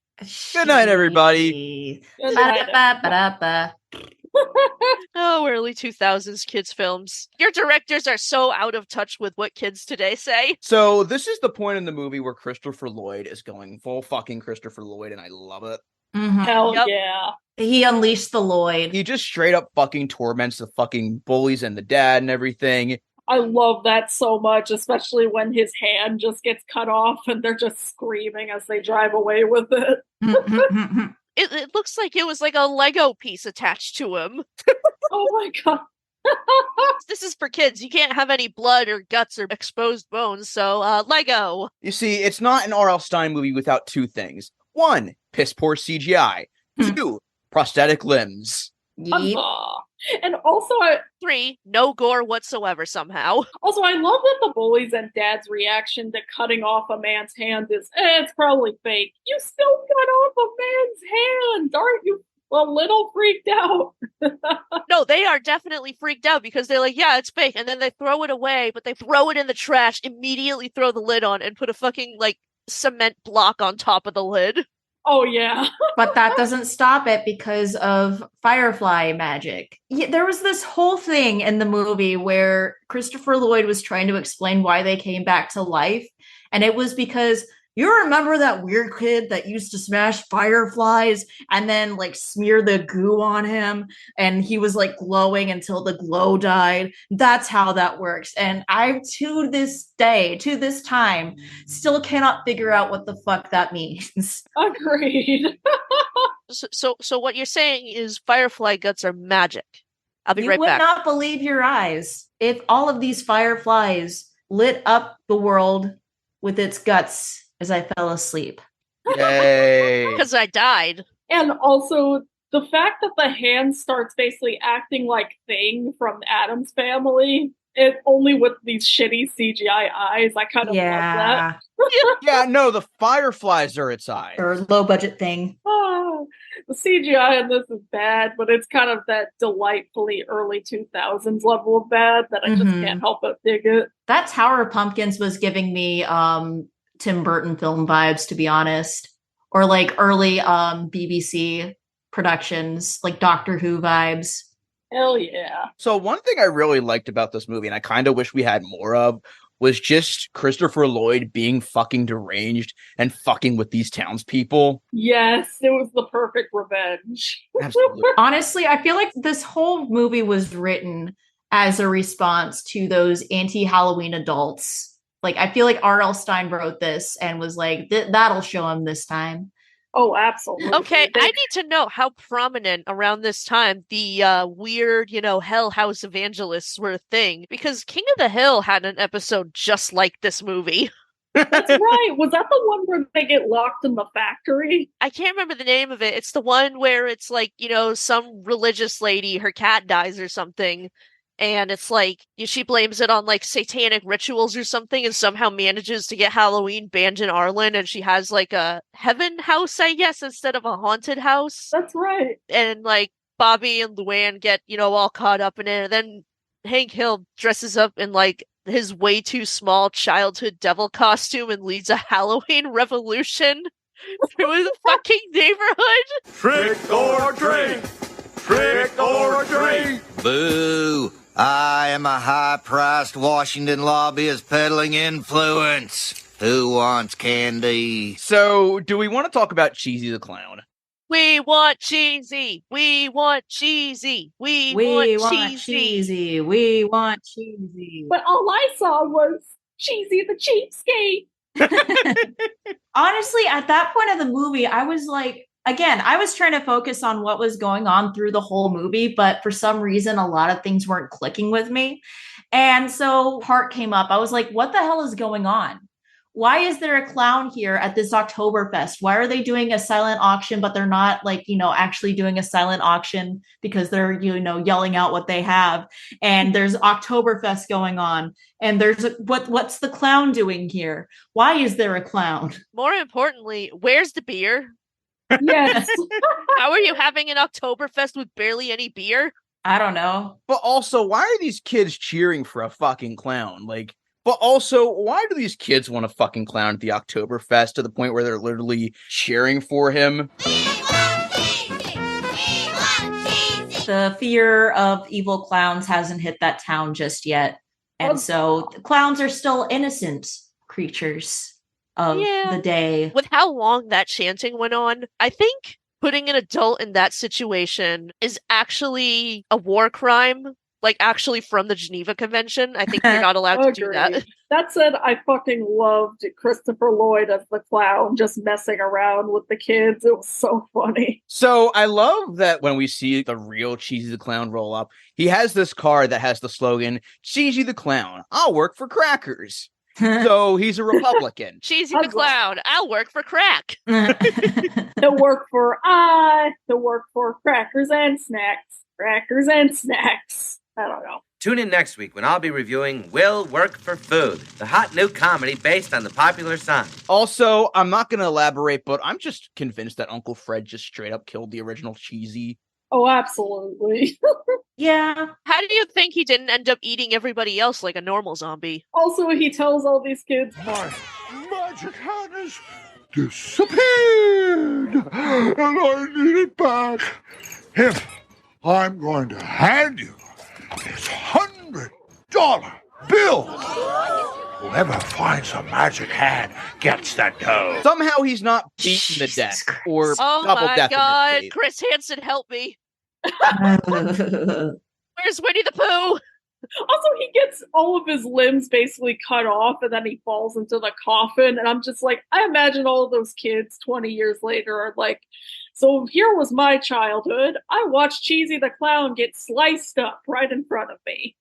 Speaker 2: Good night, everybody.
Speaker 3: Good night.
Speaker 1: Oh, early 2000s kids films. Your directors are so out of touch with what kids today say.
Speaker 2: So this is the point in the movie where Christopher Lloyd is going full fucking Christopher Lloyd, and I love it.
Speaker 4: Mm-hmm.
Speaker 3: Hell yeah.
Speaker 4: He unleashed the Lloyd.
Speaker 2: He just straight up fucking torments the fucking bullies and the dad and everything.
Speaker 3: I love that so much, especially when his hand just gets cut off and they're just screaming as they drive away with it.
Speaker 1: It looks like it was like a Lego piece attached to him.
Speaker 3: Oh my god.
Speaker 1: This is for kids. You can't have any blood or guts or exposed bones, so Lego.
Speaker 2: You see, it's not an R.L. Stine movie without two things. 1, piss poor CGI. 2, prosthetic limbs.
Speaker 4: Yep.
Speaker 3: And also,
Speaker 1: 3, no gore whatsoever somehow.
Speaker 3: Also, I love that the bullies and dad's reaction to cutting off a man's hand is, it's probably fake. You still cut off a man's hand! Aren't you a little freaked out?
Speaker 1: No, they are definitely freaked out because they're like, yeah, it's fake. And then they throw it away, but they throw it in the trash, immediately throw the lid on, and put a fucking, like, cement block on top of the lid.
Speaker 3: Oh, yeah.
Speaker 4: But that doesn't stop it because of Firefly magic. Yeah, there was this whole thing in the movie where Christopher Lloyd was trying to explain why they came back to life. And it was because you remember that weird kid that used to smash fireflies and then like smear the goo on him and he was like glowing until the glow died? That's how that works. And I, to this day, to this time, still cannot figure out what the fuck that means.
Speaker 3: Agreed.
Speaker 1: So what you're saying is firefly guts are magic. I'll be right back.
Speaker 4: You would not believe your eyes if all of these fireflies lit up the world with its guts as I fell asleep.
Speaker 2: Yay.
Speaker 1: Because I died.
Speaker 3: And also, the fact that the hand starts basically acting like Thing from Addams Family, it only with these shitty CGI eyes, I kind of love that.
Speaker 2: Yeah, no, the fireflies are its eyes.
Speaker 4: Or low budget thing.
Speaker 3: The CGI in this is bad, but it's kind of that delightfully early 2000s level of bad that I just can't help but dig it.
Speaker 4: That Tower of Pumpkins was giving me Tim Burton film vibes, to be honest. Or like early BBC productions, like Doctor Who vibes.
Speaker 3: Hell yeah.
Speaker 2: So one thing I really liked about this movie, and I kind of wish we had more of, was just Christopher Lloyd being fucking deranged and fucking with these townspeople.
Speaker 3: Yes, it was the perfect revenge.
Speaker 2: Absolutely.
Speaker 4: Honestly, I feel like this whole movie was written as a response to those anti-Halloween adults. Like, I feel like R.L. Stine wrote this and was like, that'll show him this time.
Speaker 3: Oh, absolutely.
Speaker 1: Okay, I need to know how prominent around this time the weird, Hell House evangelists were a thing. Because King of the Hill had an episode just like this movie.
Speaker 3: That's right. Was that the one where they get locked in the factory?
Speaker 1: I can't remember the name of it. It's the one where it's like, some religious lady, her cat dies or something. And it's like, she blames it on like satanic rituals or something and somehow manages to get Halloween banned in Ireland. And she has like a heaven house, I guess, instead of a haunted house.
Speaker 3: That's right.
Speaker 1: And like Bobby and Luann get, all caught up in it. And then Hank Hill dresses up in like his way too small childhood devil costume and leads a Halloween revolution through the fucking neighborhood.
Speaker 8: Trick or treat! Trick or treat!
Speaker 16: Boo! I am a high-priced Washington lobbyist peddling influence. Who wants candy?
Speaker 2: So, do we want to talk about Cheesy the Clown?
Speaker 1: We want cheesy. We want cheesy. We want cheesy.
Speaker 4: We want cheesy.
Speaker 3: But all I saw was Cheesy the cheapskate.
Speaker 4: Honestly, at that point of the movie, I was like, again, I was trying to focus on what was going on through the whole movie, but for some reason, a lot of things weren't clicking with me. And so part came up. I was like, what the hell is going on? Why is there a clown here at this Oktoberfest? Why are they doing a silent auction, but they're not like, actually doing a silent auction because they're, yelling out what they have. And there's Oktoberfest going on. And there's what's the clown doing here? Why is there a clown?
Speaker 1: More importantly, where's the beer?
Speaker 3: Yes.
Speaker 1: How are you having an Oktoberfest with barely any beer?
Speaker 4: I don't know.
Speaker 2: But also, why are these kids cheering for a fucking clown? But also, why do these kids want a fucking clown at the Oktoberfest to the point where they're literally cheering for him?
Speaker 4: The fear of evil clowns hasn't hit that town just yet. And so clowns are still innocent creatures of the day.
Speaker 1: With how long that chanting went on, I think putting an adult in that situation is actually a war crime. Like, actually from the Geneva Convention. I think you're not allowed to do that.
Speaker 3: That said, I fucking loved Christopher Lloyd as the clown, just messing around with the kids. It was so funny.
Speaker 2: So I love that when we see the real Cheesy the Clown roll up, he has this card that has the slogan, Cheesy the Clown, I'll work for crackers. So he's a Republican.
Speaker 1: Cheesy the Clown, I'll work for crack.
Speaker 3: He'll work for crackers and snacks. Crackers and snacks. I don't know.
Speaker 17: Tune in next week when I'll be reviewing Will Work for Food, the hot new comedy based on the popular song.
Speaker 2: Also, I'm not going to elaborate, but I'm just convinced that Uncle Fred just straight up killed the original Cheesy.
Speaker 3: Oh, absolutely.
Speaker 1: Yeah. How do you think he didn't end up eating everybody else like a normal zombie?
Speaker 3: Also, he tells all these kids,
Speaker 5: my magic hand has disappeared, and I need it back. If I'm going to hand you this $100 bill. Whoever finds a magic hand gets that dough.
Speaker 2: Somehow he's not beaten to death or double death.
Speaker 1: Oh my God, Chris Hansen, help me. Where's Winnie the Pooh?
Speaker 3: Also, he gets all of his limbs basically cut off and then he falls into the coffin. And I'm just like, I imagine all of those kids 20 years later are like, so here was my childhood. I watched Cheesy the Clown get sliced up right in front of me.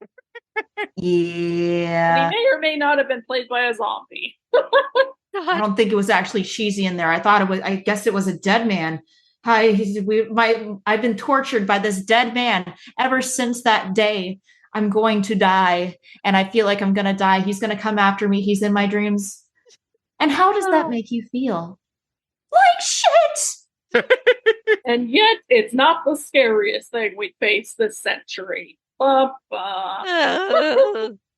Speaker 4: Yeah.
Speaker 3: And he may or may not have been played by a zombie.
Speaker 4: I don't think it was actually Cheesy in there. I guess it was a dead man. I've been tortured by this dead man ever since that day. I'm going to die, and I feel like I'm going to die. He's going to come after me. He's in my dreams. And how does that make you feel? Like shit!
Speaker 3: And yet, it's not the scariest thing we face this century. Also,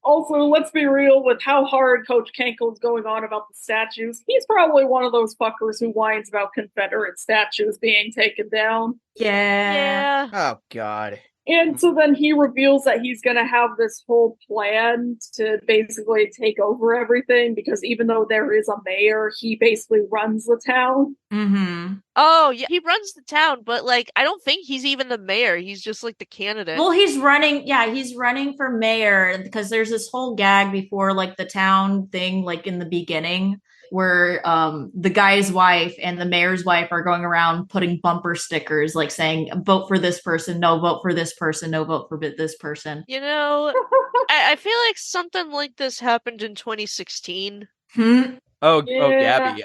Speaker 3: let's be real with how hard Coach Kenkel's going on about the statues. He's probably one of those fuckers who whines about Confederate statues being taken down.
Speaker 4: Yeah.
Speaker 2: Oh, God.
Speaker 3: And so then he reveals that he's going to have this whole plan to basically take over everything because even though there is a mayor, he basically runs the town.
Speaker 4: Mm-hmm.
Speaker 1: Oh, yeah, he runs the town, but like, I don't think he's even the mayor. He's just like the candidate.
Speaker 4: Well, he's running for mayor because there's this whole gag before like the town thing, like in the beginning, where the guy's wife and the mayor's wife are going around putting bumper stickers like saying vote for this person, no vote for this person, no vote for this person.
Speaker 1: You know, I feel like something like this happened in 2016.
Speaker 2: Oh, Gabby,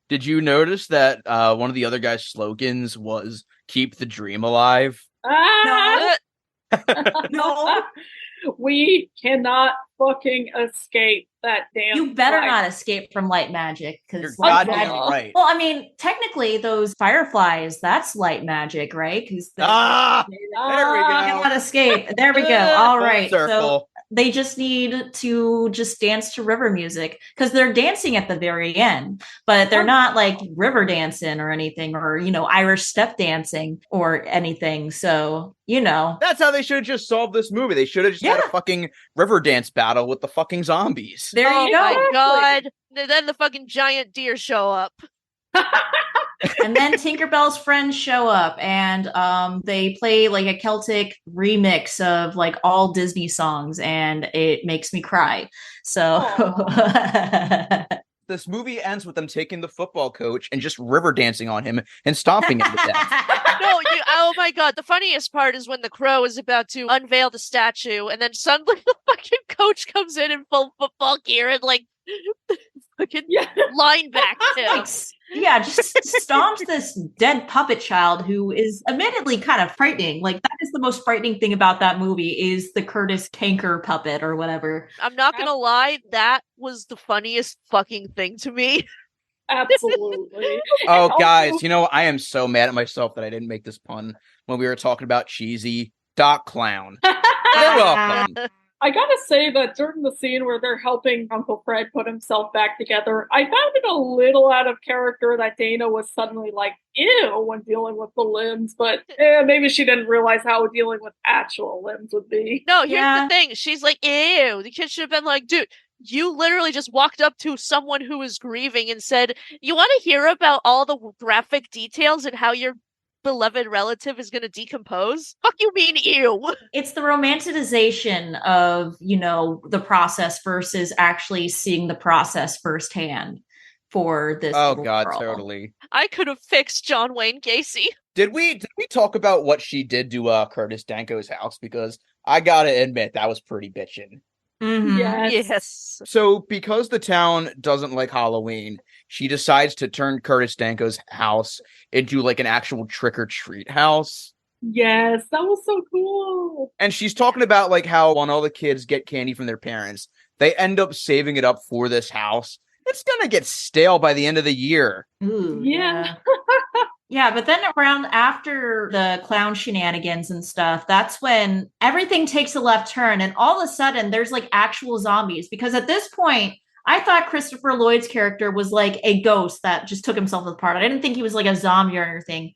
Speaker 2: did you notice that one of the other guy's slogans was keep the dream alive?
Speaker 3: No. We cannot fucking escape that damn.
Speaker 4: You better not escape from light magic because
Speaker 2: goddamn right.
Speaker 4: Well, I mean, technically, those fireflies, that's light magic, right? Because
Speaker 2: there we go.
Speaker 4: Cannot escape. There we go. All right.
Speaker 2: Circle.
Speaker 4: So they just need to just dance to river music because they're dancing at the very end, but they're not like river dancing or anything, or Irish step dancing or anything. So
Speaker 2: that's how they should have just solved this movie. They should have just had a fucking river dance battle with the fucking zombies.
Speaker 4: There you go.
Speaker 1: Oh my God. Then the fucking giant deer show up.
Speaker 4: And then Tinkerbell's friends show up and they play like a Celtic remix of like all Disney songs and it makes me cry. So
Speaker 2: this movie ends with them taking the football coach and just river dancing on him and stomping him to death.
Speaker 1: Oh my God. The funniest part is when the crow is about to unveil the statue and then suddenly the fucking coach comes in full football gear and like fucking linebacks him.
Speaker 4: Yeah, just stomps this dead puppet child who is admittedly kind of frightening. Like that is the most frightening thing about that movie is the Curtis Kanker puppet or whatever.
Speaker 1: I'm not gonna lie, that was the funniest fucking thing to me.
Speaker 3: Absolutely.
Speaker 2: Oh, guys, I am so mad at myself that I didn't make this pun when we were talking about Cheesy Clown. You're welcome.
Speaker 3: I gotta say that during the scene where they're helping Uncle Fred put himself back together, I found it a little out of character that Dana was suddenly like, ew, when dealing with the limbs, but maybe she didn't realize how dealing with actual limbs would be.
Speaker 1: No, here's the thing. She's like, ew. The kid should have been like, dude, You literally just walked up to someone who was grieving and said, "You want to hear about all the graphic details and how your beloved relative is going to decompose?" Fuck you mean, ew.
Speaker 4: It's the romanticization of, the process versus actually seeing the process firsthand for this.
Speaker 2: Oh God,
Speaker 4: girl.
Speaker 2: totally.
Speaker 1: I could have fixed John Wayne Gacy.
Speaker 2: Did we talk about what she did to Curtis Danko's house? Because I gotta admit, that was pretty bitchin'.
Speaker 4: Mm-hmm.
Speaker 1: Yes.
Speaker 2: So, because the town doesn't like Halloween, she decides to turn Curtis Danko's house into like an actual trick-or-treat house.
Speaker 3: Yes, that was so cool.
Speaker 2: And she's talking about like how when all the kids get candy from their parents, they end up saving it up for this house. It's gonna get stale by the end of the year.
Speaker 4: Ooh,
Speaker 3: yeah.
Speaker 4: Yeah, but then around after the clown shenanigans and stuff, that's when everything takes a left turn. And all of a sudden, there's like actual zombies. Because at this point, I thought Christopher Lloyd's character was like a ghost that just took himself apart. I didn't think he was like a zombie or anything.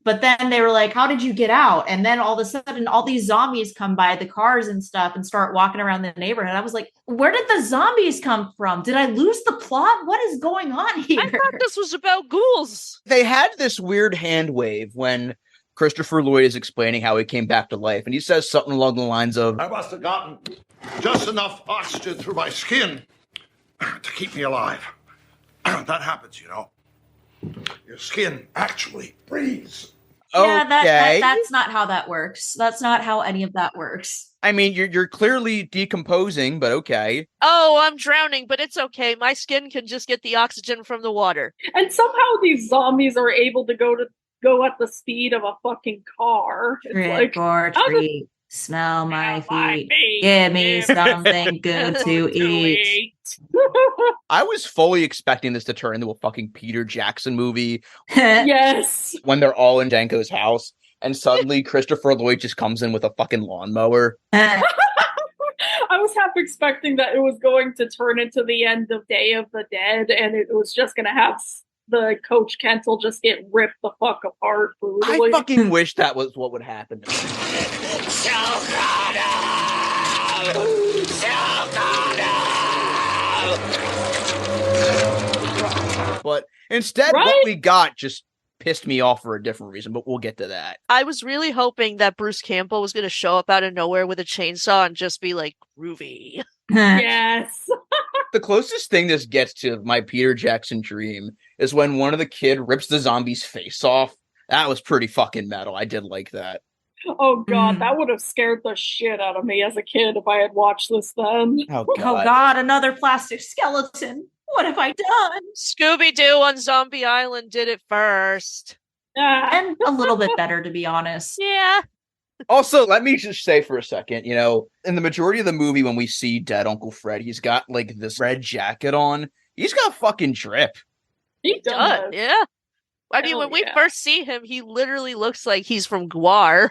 Speaker 4: But then they were like, how did you get out? And then all of a sudden, all these zombies come by the cars and stuff and start walking around the neighborhood. I was like, where did the zombies come from? Did I lose the plot? What is going on here?
Speaker 1: I thought this was about ghouls.
Speaker 2: They had this weird hand wave when Christopher Lloyd is explaining how he came back to life. And he says something along the lines of,
Speaker 5: I must have gotten just enough oxygen through my skin to keep me alive. That happens, Your skin actually breathes.
Speaker 4: Yeah,
Speaker 2: Okay.
Speaker 4: that's not how that works. That's not how any of that works.
Speaker 2: I mean, you're clearly decomposing, but okay.
Speaker 1: Oh, I'm drowning, but it's okay. My skin can just get the oxygen from the water.
Speaker 3: And somehow these zombies are able to go at the speed of a fucking car. It's
Speaker 4: Trick or treat. Smell my feet. Give me something good to eat.
Speaker 2: I was fully expecting this to turn into a fucking Peter Jackson movie.
Speaker 3: Yes.
Speaker 2: When they're all in Danko's house, and suddenly Christopher Lloyd just comes in with a fucking lawnmower.
Speaker 3: I was half expecting that it was going to turn into the end of Day of the Dead, and it was just going to have the Coach Kentel just get ripped the fuck apart brutally.
Speaker 2: I fucking wish that was what would happen. But instead, what we got just pissed me off for a different reason, but we'll get to that.
Speaker 1: I was really hoping that Bruce Campbell was going to show up out of nowhere with a chainsaw and just be like, groovy.
Speaker 3: Yes.
Speaker 2: The closest thing this gets to my Peter Jackson dream is when one of the kid rips the zombie's face off. That was pretty fucking metal. I did like that.
Speaker 3: Oh God, that would have scared the shit out of me as a kid if I had watched this then.
Speaker 2: Oh
Speaker 4: God, another plastic skeleton. What have I done?
Speaker 1: Scooby-Doo on Zombie Island did it first.
Speaker 4: And a little bit better, to be honest.
Speaker 1: Yeah.
Speaker 2: Also, let me just say for a second, in the majority of the movie when we see dead Uncle Fred, he's got like this red jacket on. He's got fucking drip.
Speaker 3: He does.
Speaker 1: Yeah. I mean, when we first see him, he literally looks like he's from Guar.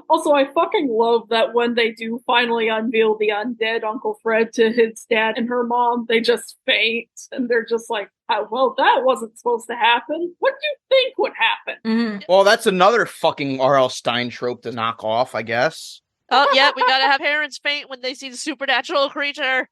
Speaker 3: Also, I fucking love that when they do finally unveil the undead Uncle Fred to his dad and her mom, they just faint. And they're just like, well, that wasn't supposed to happen. What do you think would happen?
Speaker 4: Mm-hmm.
Speaker 2: Well, that's another fucking R.L. Stine trope to knock off, I guess.
Speaker 1: Oh, yeah, we gotta have parents faint when they see the supernatural creature.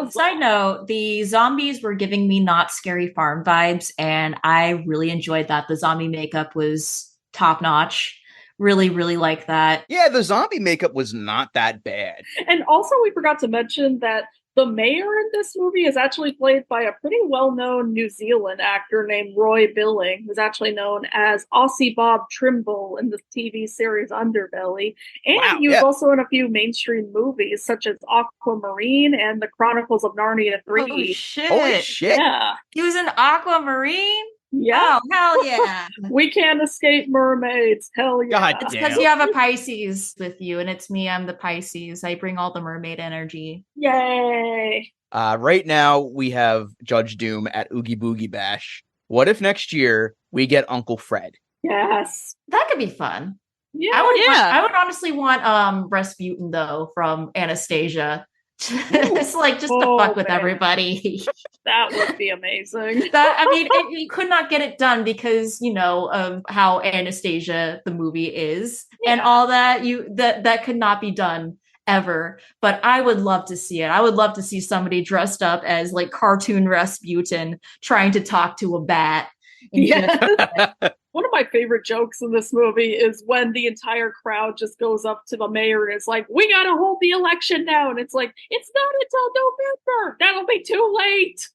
Speaker 4: Side note, the zombies were giving me Not Scary Farm vibes, and I really enjoyed that. The zombie makeup was top-notch. Really, really like that.
Speaker 2: Yeah, the zombie makeup was not that bad.
Speaker 3: And also, we forgot to mention that the mayor in this movie is actually played by a pretty well-known New Zealand actor named Roy Billing, who's actually known as Aussie Bob Trimble in the TV series Underbelly. And he was also in a few mainstream movies, such as Aquamarine and The Chronicles of Narnia 3.
Speaker 4: Holy shit.
Speaker 2: Holy shit.
Speaker 3: Yeah.
Speaker 4: He was in Aquamarine?
Speaker 3: Yeah.
Speaker 4: Oh, hell yeah.
Speaker 3: We can't escape mermaids. Hell yeah.
Speaker 2: God
Speaker 4: It's
Speaker 2: damn.
Speaker 4: because you have a Pisces with you, and it's me, I'm the Pisces. I bring all the mermaid energy.
Speaker 3: Yay.
Speaker 2: Right now, we have Judge Doom at Oogie Boogie Bash. What if next year we get Uncle Fred?
Speaker 3: Yes.
Speaker 4: That could be fun.
Speaker 3: Yeah.
Speaker 4: I would honestly want Rasputin, though, from Anastasia. It's like just to fuck with everybody.
Speaker 3: That would be amazing.
Speaker 4: It could not get it done because of how Anastasia the movie is and all that. That could not be done ever, but I would love to see it. I would love to see somebody dressed up as like cartoon Rasputin trying to talk to a bat.
Speaker 3: Yeah. One of my favorite jokes in this movie is when the entire crowd just goes up to the mayor and is like, we gotta hold the election now. And it's like, it's not until November. That'll be too late.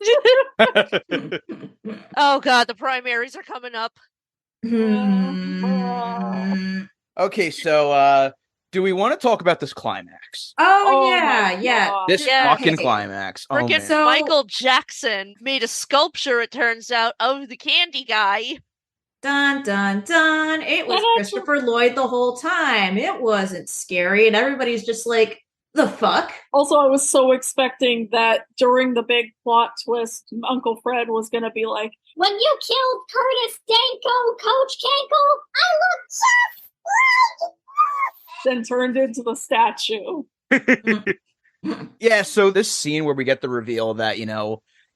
Speaker 1: Oh God, the primaries are coming up.
Speaker 2: Okay, so do we want to talk about this climax?
Speaker 4: Yeah.
Speaker 2: This fucking climax.
Speaker 1: Freaking Michael Jackson made a sculpture, it turns out, of the candy guy.
Speaker 4: Dun, dun, dun. It was Christopher Lloyd the whole time. It wasn't scary. And everybody's just like, the fuck?
Speaker 3: Also, I was so expecting that during the big plot twist, Uncle Fred was going to be like,
Speaker 18: when you killed Curtis Danko, Coach Kanko, I looked just like
Speaker 3: then turned into the statue.
Speaker 2: Yeah, so this scene where we get the reveal that,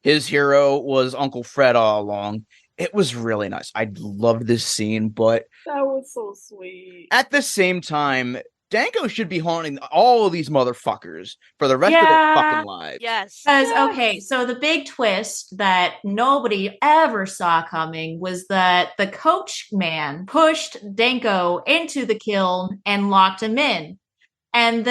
Speaker 2: his hero was Uncle Fred all along, it was really nice. I loved this scene, but
Speaker 3: that was so sweet.
Speaker 2: At the same time, Danko should be haunting all of these motherfuckers for the rest of their fucking lives.
Speaker 1: Yes.
Speaker 4: Because, okay, so the big twist that nobody ever saw coming was that the coach man pushed Danko into the kiln and locked him in. And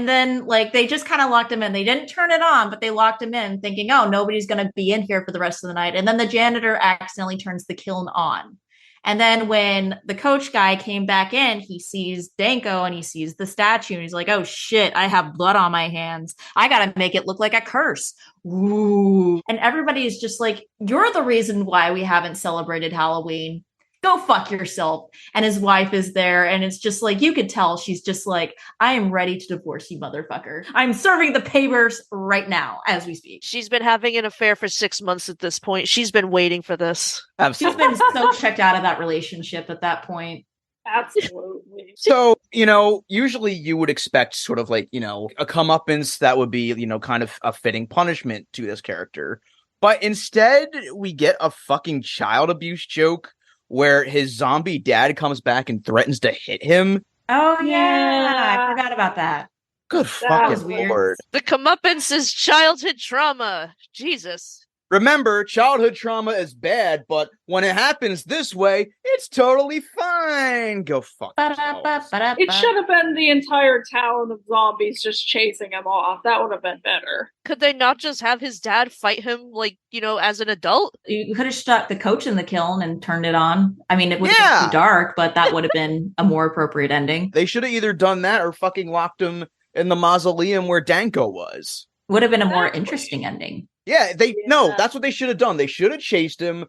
Speaker 4: then, like, they just kind of locked him in. They didn't turn it on, but they locked him in thinking, oh, nobody's going to be in here for the rest of the night. And then the janitor accidentally turns the kiln on. And then when the coach guy came back in, he sees Danko and he sees the statue. And he's like, oh, shit, I have blood on my hands. I got to make it look like a curse. Ooh. And everybody's just like, you're the reason why we haven't celebrated Halloween. Go fuck yourself. And his wife is there. And it's just like, you could tell she's just like, I am ready to divorce you, motherfucker. I'm serving the papers right now as we speak.
Speaker 1: She's been having an affair for 6 months at this point. She's been waiting for this.
Speaker 2: Absolutely.
Speaker 4: She's been so checked out of that relationship at that point.
Speaker 3: Absolutely.
Speaker 2: So, usually you would expect sort of like, a comeuppance that would be, kind of a fitting punishment to this character. But instead, we get a fucking child abuse joke where his zombie dad comes back and threatens to hit him.
Speaker 4: Oh, yeah. I forgot about that.
Speaker 2: Good fucking Lord.
Speaker 1: The comeuppance is childhood trauma. Jesus.
Speaker 2: Remember, childhood trauma is bad, but when it happens this way, it's totally fine. Go fuck yourself.
Speaker 3: It should have been the entire town of zombies just chasing him off. That would have been better.
Speaker 1: Could they not just have his dad fight him, like, as an adult?
Speaker 4: You could have stuck the coach in the kiln and turned it on. I mean, it would have been too dark, but that would have been a more appropriate ending.
Speaker 2: They should have either done that or fucking locked him in the mausoleum where Danko was.
Speaker 4: Would have been a more interesting ending.
Speaker 2: Yeah, no, that's what they should have done. They should have chased him,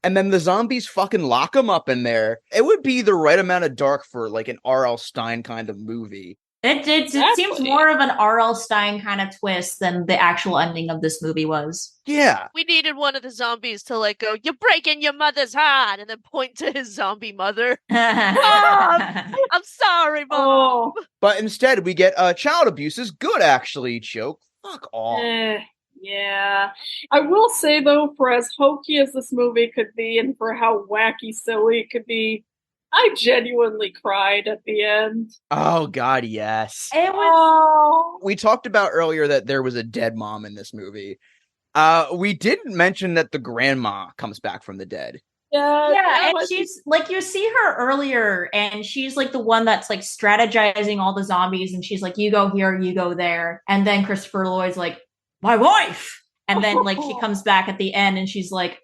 Speaker 2: and then the zombies fucking lock him up in there. It would be the right amount of dark for like an R.L. Stine kind of movie.
Speaker 4: It seems more of an R.L. Stine kind of twist than the actual ending of this movie was.
Speaker 2: Yeah.
Speaker 1: We needed one of the zombies to like go, you're breaking your mother's heart, and then point to his zombie mother. Mom! I'm sorry, Mom.
Speaker 3: Oh.
Speaker 2: But instead, we get child abuse is good, actually, joke. Fuck off.
Speaker 3: Yeah. I will say, though, for as hokey as this movie could be and for how wacky silly it could be, I genuinely cried at the end.
Speaker 2: Oh, God, yes.
Speaker 4: It was...
Speaker 2: We talked about earlier that there was a dead mom in this movie. We didn't mention that the grandma comes back from the dead.
Speaker 3: Yeah,
Speaker 4: and she's like, you see her earlier, and she's like the one that's like strategizing all the zombies, and she's like, you go here, you go there. And then Christopher Lloyd's like, my wife. And then like she comes back at the end and she's like,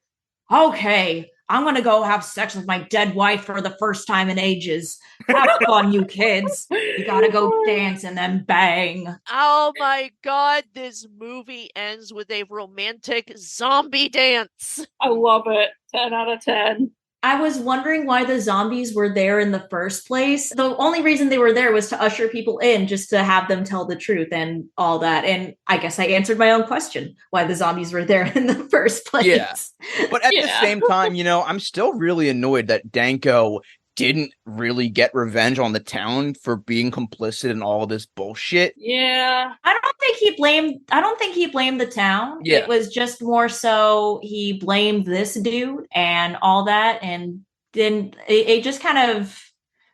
Speaker 4: okay, I'm gonna go have sex with my dead wife for the first time in ages. Have fun, you kids. You gotta go dance and then bang.
Speaker 1: Oh my God, this movie ends with a romantic zombie dance.
Speaker 3: I love it. 10 out of 10.
Speaker 4: I was wondering why the zombies were there in the first place. The only reason they were there was to usher people in, just to have them tell the truth and all that. And I guess I answered my own question, why the zombies were there in the first place.
Speaker 2: Yeah. But at the same time, I'm still really annoyed that Danko didn't really get revenge on the town for being complicit in all of this bullshit.
Speaker 3: Yeah.
Speaker 4: I don't think he blamed the town.
Speaker 2: Yeah.
Speaker 4: It was just more so he blamed this dude and all that, and then it just kind of,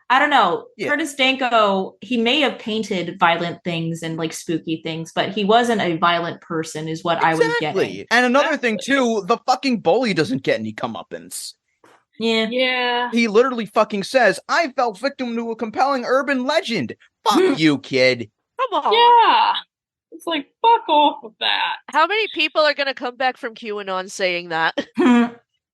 Speaker 4: I don't know.
Speaker 2: Yeah.
Speaker 4: Curtis Danko, he may have painted violent things and like spooky things, but he wasn't a violent person, is what I was getting.
Speaker 2: And another thing too, the fucking bully doesn't get any comeuppance.
Speaker 4: Yeah.
Speaker 3: Yeah.
Speaker 2: He literally fucking says, I fell victim to a compelling urban legend. Fuck you, kid.
Speaker 1: Come on.
Speaker 3: Yeah. It's like, fuck off of that.
Speaker 1: How many people are going to come back from QAnon saying that?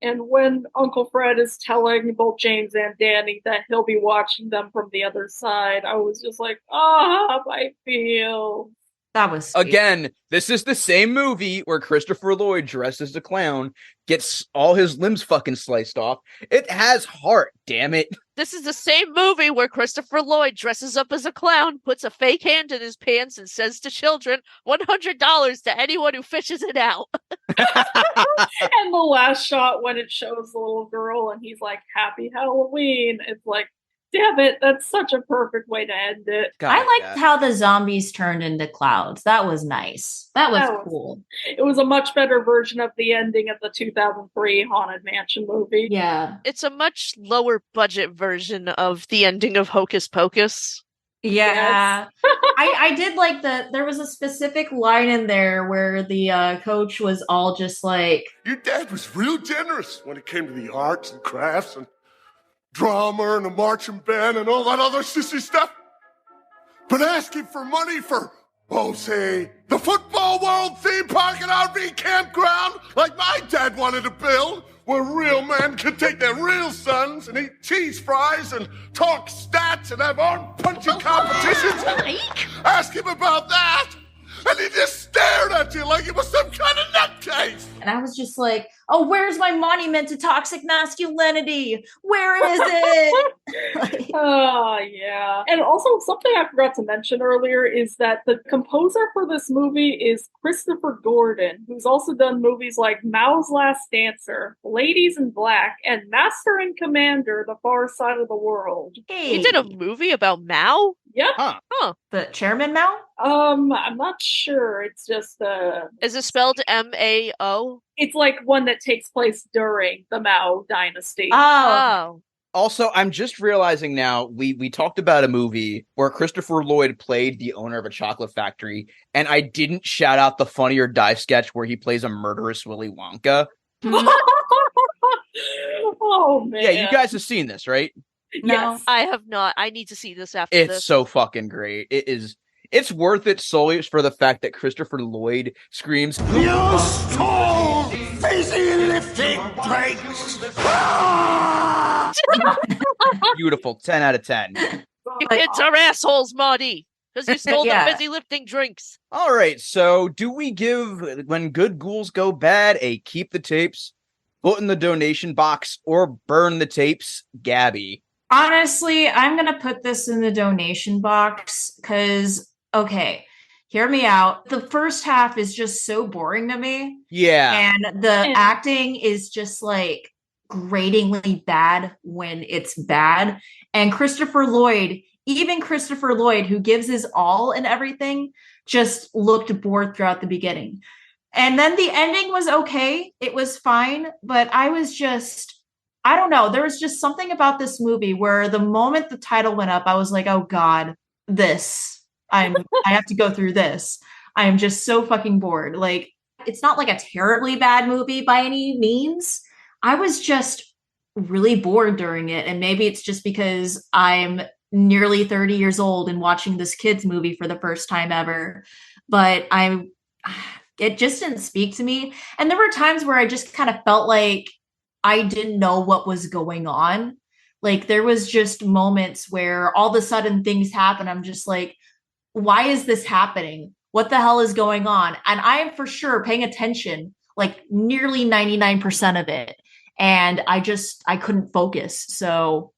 Speaker 3: And when Uncle Fred is telling both James and Danny that he'll be watching them from the other side, I was just like, my feels.
Speaker 4: That was sweet.
Speaker 2: Again, this is the same movie where Christopher Lloyd, dressed as a clown, gets all his limbs fucking sliced off. It has heart, damn it.
Speaker 1: This is the same movie where Christopher Lloyd dresses up as a clown, puts a fake hand in his pants, and says to children, $100 to anyone who fishes it out.
Speaker 3: And the last shot when it shows the little girl and he's like, Happy Halloween. It's like, damn it, that's such a perfect way to end it.
Speaker 4: I liked how the zombies turned into clouds. That was nice. That was cool.
Speaker 3: It was a much better version of the ending of the 2003 Haunted Mansion movie.
Speaker 4: Yeah.
Speaker 1: It's a much lower budget version of the ending of Hocus Pocus.
Speaker 4: Yeah. Yes. I did like there was a specific line in there where the coach was all just like,
Speaker 5: your dad was real generous when it came to the arts and crafts and drama and the marching band and all that other sissy stuff. But asking for money for, say, the Football World theme park and RV campground like my dad wanted to build, where real men could take their real sons and eat cheese fries and talk stats and have arm-punching competitions. Ask him about that, and he just stared at you like it was some kind of nutcase.
Speaker 4: And I was just like, oh, where's my monument to toxic masculinity? Where is it?
Speaker 3: Oh, yeah. And also, something I forgot to mention earlier is that the composer for this movie is Christopher Gordon, who's also done movies like Mao's Last Dancer, Ladies in Black, and Master and Commander, The Far Side of the World.
Speaker 1: Hey. He did a movie about Mao?
Speaker 3: Yep.
Speaker 1: Huh.
Speaker 4: The Chairman Mao?
Speaker 3: I'm not sure. It's just
Speaker 1: Is it spelled M-A-O?
Speaker 3: It's like one that takes place during the Mao dynasty.
Speaker 1: Oh.
Speaker 2: Also, I'm just realizing now, we talked about a movie where Christopher Lloyd played the owner of a chocolate factory, and I didn't shout out the Funny or Die sketch where he plays a murderous Willy Wonka.
Speaker 3: Oh, man.
Speaker 2: Yeah, you guys have seen this, right?
Speaker 1: No,
Speaker 3: Yes.
Speaker 1: I have not. I need to see this after
Speaker 2: It's
Speaker 1: this.
Speaker 2: so fucking great. It's worth it solely for the fact that Christopher Lloyd screams,
Speaker 5: You stole face-lifting drinks!
Speaker 2: Beautiful. 10 out of 10.
Speaker 1: You kids are assholes, Marty, because you stole the busy lifting drinks.
Speaker 2: All right, so do we give When Good Ghouls Go Bad a keep the tapes, put in the donation box, or burn the tapes? Gabby.
Speaker 4: Honestly, I'm going to put this in the donation box because, okay, hear me out. The first half is just so boring to me.
Speaker 2: Yeah.
Speaker 4: And the acting is just like gratingly bad when it's bad. And Christopher Lloyd, even Christopher Lloyd, who gives his all and everything, just looked bored throughout the beginning. And then the ending was okay. It was fine. But I was just, I don't know. There was just something about this movie where the moment the title went up, I was like, oh God, I have to go through this. I am just so fucking bored. Like, it's not like a terribly bad movie by any means. I was just really bored during it. And maybe it's just because I'm nearly 30 years old and watching this kid's movie for the first time ever. But it just didn't speak to me. And there were times where I just kind of felt like I didn't know what was going on. Like, there was just moments where all of a sudden things happen. I'm just like, why is this happening? What the hell is going on? And I am for sure paying attention, like nearly 99% of it. And I couldn't focus. So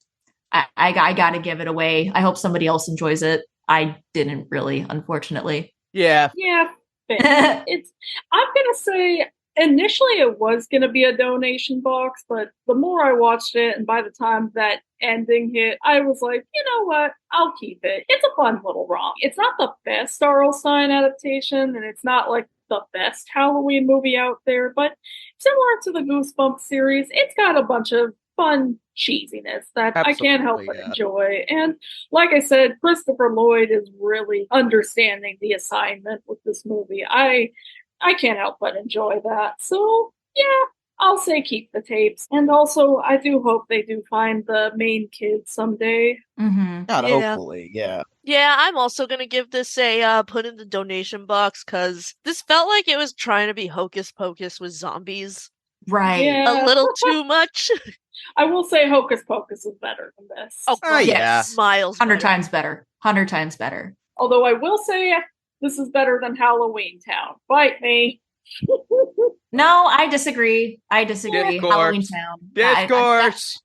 Speaker 4: I got to give it away. I hope somebody else enjoys it. I didn't really, unfortunately.
Speaker 2: Yeah.
Speaker 3: Yeah. I'm going to say, initially it was going to be a donation box, but the more I watched it, and by the time that ending hit, I was like, you know what? I'll keep it. It's a fun little romp. It's not the best R.L. Stine adaptation, and it's not like the best Halloween movie out there, but similar to the Goosebumps series, it's got a bunch of fun cheesiness that
Speaker 2: Absolutely,
Speaker 3: I can't help but enjoy. And like I said, Christopher Lloyd is really understanding the assignment with this movie. I can't help but enjoy that. So yeah, I'll say keep the tapes. And also, I do hope they do find the main kid someday.
Speaker 2: God, hopefully, yeah.
Speaker 1: Yeah, I'm also gonna give this a put in the donation box because this felt like it was trying to be Hocus Pocus with zombies.
Speaker 4: Right.
Speaker 1: A little too much.
Speaker 3: I will say Hocus Pocus is better than this.
Speaker 1: Oh, yes. Miles
Speaker 4: 100 times better. 100 times better.
Speaker 3: Although I will say this is better than Halloween Town. Fight me.
Speaker 4: No, I disagree.
Speaker 2: Discourse.
Speaker 4: Halloween Town.
Speaker 2: Discourse.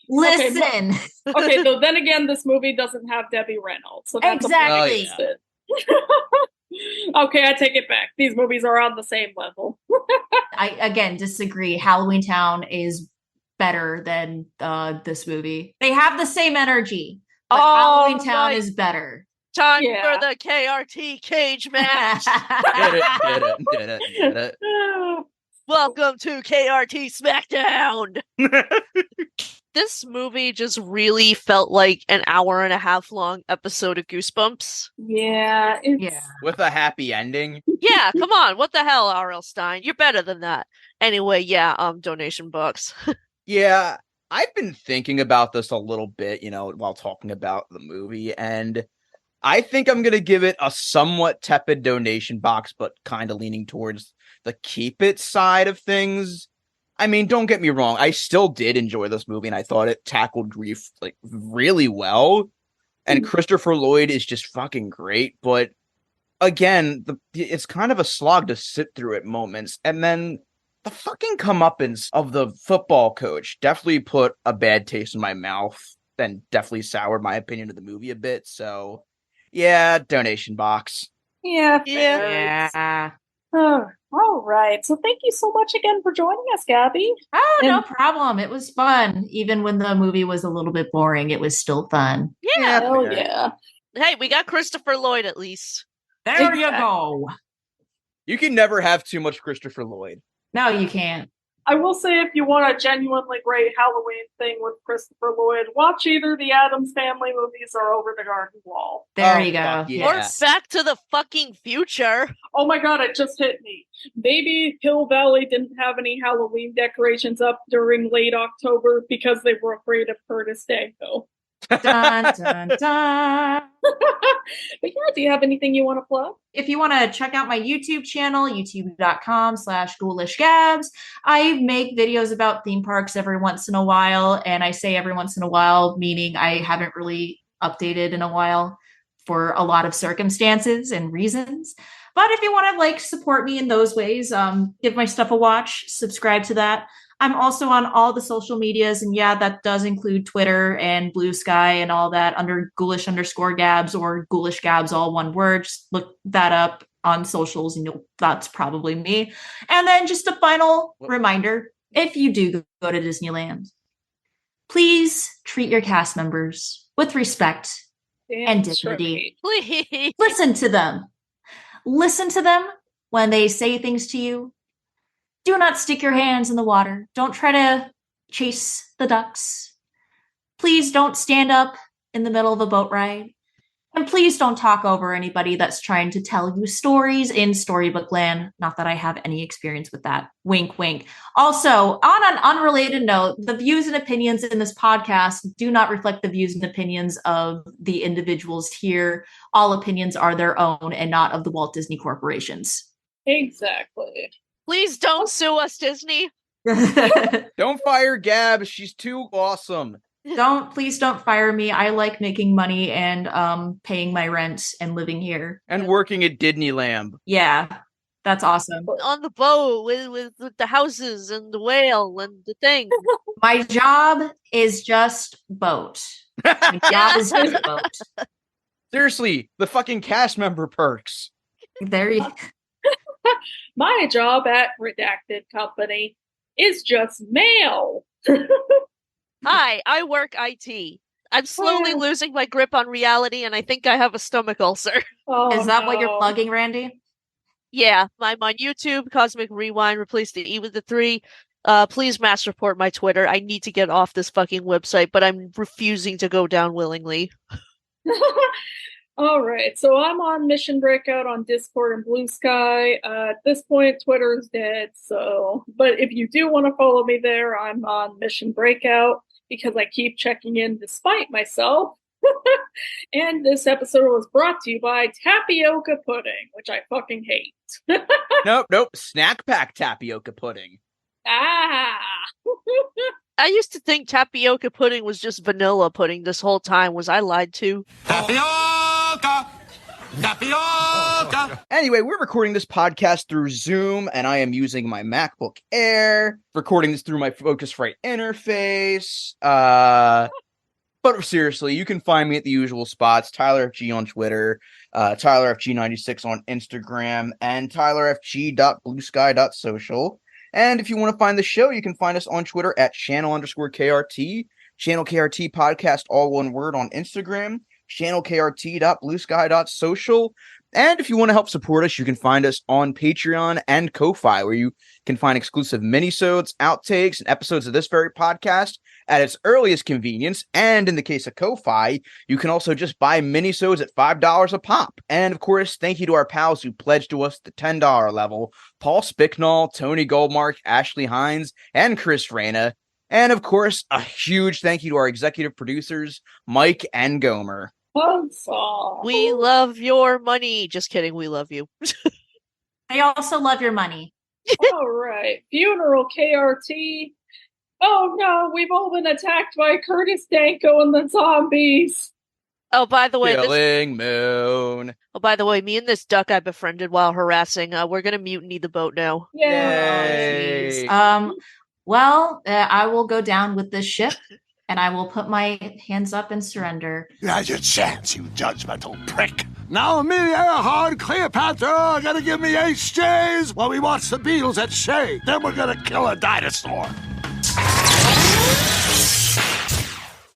Speaker 4: Listen.
Speaker 3: Okay, so then again, this movie doesn't have Debbie Reynolds. So that's
Speaker 4: exactly.
Speaker 3: Okay, I take it back. These movies are on the same level.
Speaker 4: I, again, disagree. Halloween Town is better than this movie. They have the same energy, but Halloween Town is better.
Speaker 1: Time for the KRT cage match.
Speaker 2: Did it.
Speaker 1: Welcome to KRT SmackDown. This movie just really felt like an hour and a half long episode of Goosebumps.
Speaker 3: Yeah.
Speaker 2: With a happy ending.
Speaker 1: Yeah, come on. What the hell, R.L. Stine? You're better than that. Anyway, yeah, donation box.
Speaker 2: Yeah, I've been thinking about this a little bit, while talking about the movie, and I think I'm going to give it a somewhat tepid donation box, but kind of leaning towards the keep it side of things. I mean, don't get me wrong. I still did enjoy this movie, and I thought it tackled grief really well. And Christopher Lloyd is just fucking great. But again, it's kind of a slog to sit through at moments. And then the fucking comeuppance of the football coach definitely put a bad taste in my mouth, and definitely soured my opinion of the movie a bit. So, yeah, donation box.
Speaker 3: Yeah. All right. So thank you so much again for joining us, Gabby.
Speaker 4: Oh, no problem. It was fun. Even when the movie was a little bit boring, it was still fun.
Speaker 1: Yeah.
Speaker 3: Hell yeah.
Speaker 1: Hey, we got Christopher Lloyd at least.
Speaker 4: There you go.
Speaker 2: You can never have too much Christopher Lloyd.
Speaker 4: No, you can't.
Speaker 3: I will say, if you want a genuinely great Halloween thing with Christopher Lloyd, watch either the Addams Family movies or Over the Garden Wall.
Speaker 4: There you go.
Speaker 1: Yeah. Or Back to the fucking Future.
Speaker 3: Oh my god, it just hit me. Maybe Hill Valley didn't have any Halloween decorations up during late October because they were afraid of Curtis Danko.
Speaker 4: Dun, dun, dun.
Speaker 3: But yeah, do you have anything you want to plug?
Speaker 4: If you want to check out my YouTube channel, youtube.com/ghoulishgabs, I make videos about theme parks every once in a while. And I say every once in a while, meaning I haven't really updated in a while for a lot of circumstances and reasons. But if you want to support me in those ways, give my stuff a watch, subscribe to that. I'm also on all the social medias, and yeah, that does include Twitter and Blue Sky and all that under ghoulish_gabs or Ghoulish Gabs, all one word. Just look that up on socials and that's probably me. And then just a final reminder, if you do go to Disneyland, please treat your cast members with respect and dignity.
Speaker 1: Please.
Speaker 4: Listen to them. Listen to them when they say things to you. Do not stick your hands in the water. Don't try to chase the ducks. Please don't stand up in the middle of a boat ride. And please don't talk over anybody that's trying to tell you stories in storybook land. Not that I have any experience with that. Wink, wink. Also, on an unrelated note, the views and opinions in this podcast do not reflect the views and opinions of the individuals here. All opinions are their own and not of the Walt Disney Corporations.
Speaker 3: Exactly.
Speaker 1: Please don't sue us, Disney.
Speaker 2: Don't fire Gab. She's too awesome.
Speaker 4: Please don't fire me. I like making money and paying my rent and living here.
Speaker 2: And working at Disneyland.
Speaker 4: Yeah, that's awesome.
Speaker 1: On the boat with the houses and the whale and the thing.
Speaker 4: My job is just boat. My job is just boat.
Speaker 2: Seriously, the fucking cast member perks.
Speaker 4: There you go.
Speaker 3: My job at Redacted Company is just mail.
Speaker 1: Hi, I work IT. I'm slowly losing my grip on reality, and I think I have a stomach ulcer.
Speaker 4: Is that what you're plugging, Randy?
Speaker 1: Yeah, I'm on YouTube. Cosmic Rewind replaced the E with the 3. Please mass report my Twitter. I need to get off this fucking website, but I'm refusing to go down willingly.
Speaker 3: All right, so I'm on Mission Breakout on Discord and Blue Sky. At this point, Twitter is dead, but if you do want to follow me there, I'm on Mission Breakout because I keep checking in despite myself. And this episode was brought to you by tapioca pudding, which I fucking hate.
Speaker 2: Nope. Snack pack tapioca pudding.
Speaker 3: Ah!
Speaker 1: I used to think tapioca pudding was just vanilla pudding this whole time. Was I lied to?
Speaker 10: Tapioca! Tapioca!
Speaker 2: Anyway, we're recording this podcast through Zoom, and I am using my MacBook Air, recording this through my Focusrite interface. But seriously, you can find me at the usual spots, Tyler FG on Twitter, Tyler FG96 on Instagram, and tylerfg.bluesky.social. And if you want to find the show, you can find us on Twitter at channel_KRT, Channel KRT Podcast, all one word on Instagram, channelkrt.bluesky.social. And if you want to help support us, you can find us on Patreon and Ko-Fi, where you can find exclusive minisodes, outtakes, and episodes of this very podcast at its earliest convenience. And in the case of Ko-Fi, you can also just buy minisodes at $5 a pop. And of course, thank you to our pals who pledged to us the $10 level: Paul Spicknall, Tony Goldmark, Ashley Hines, and Chris Reyna. And of course, a huge thank you to our executive producers, Mike and Gomer.
Speaker 1: We love your money. Just kidding. We love you.
Speaker 4: I also love your money.
Speaker 3: All right. Funeral KRT. Oh no, we've all been attacked by Curtis Danko and the zombies.
Speaker 1: Oh, by the way,
Speaker 2: Moon.
Speaker 1: Oh, by the way, me and this duck I befriended while harassing, we're gonna mutiny the boat now.
Speaker 3: Yay.
Speaker 4: Well, I will go down with this ship, and I will put my hands up and surrender.
Speaker 5: Now's your chance, you judgmental prick. Now Amelia Earhart, Cleopatra are gonna give me HJs while we watch the Beatles at Shea. Then we're gonna kill a dinosaur.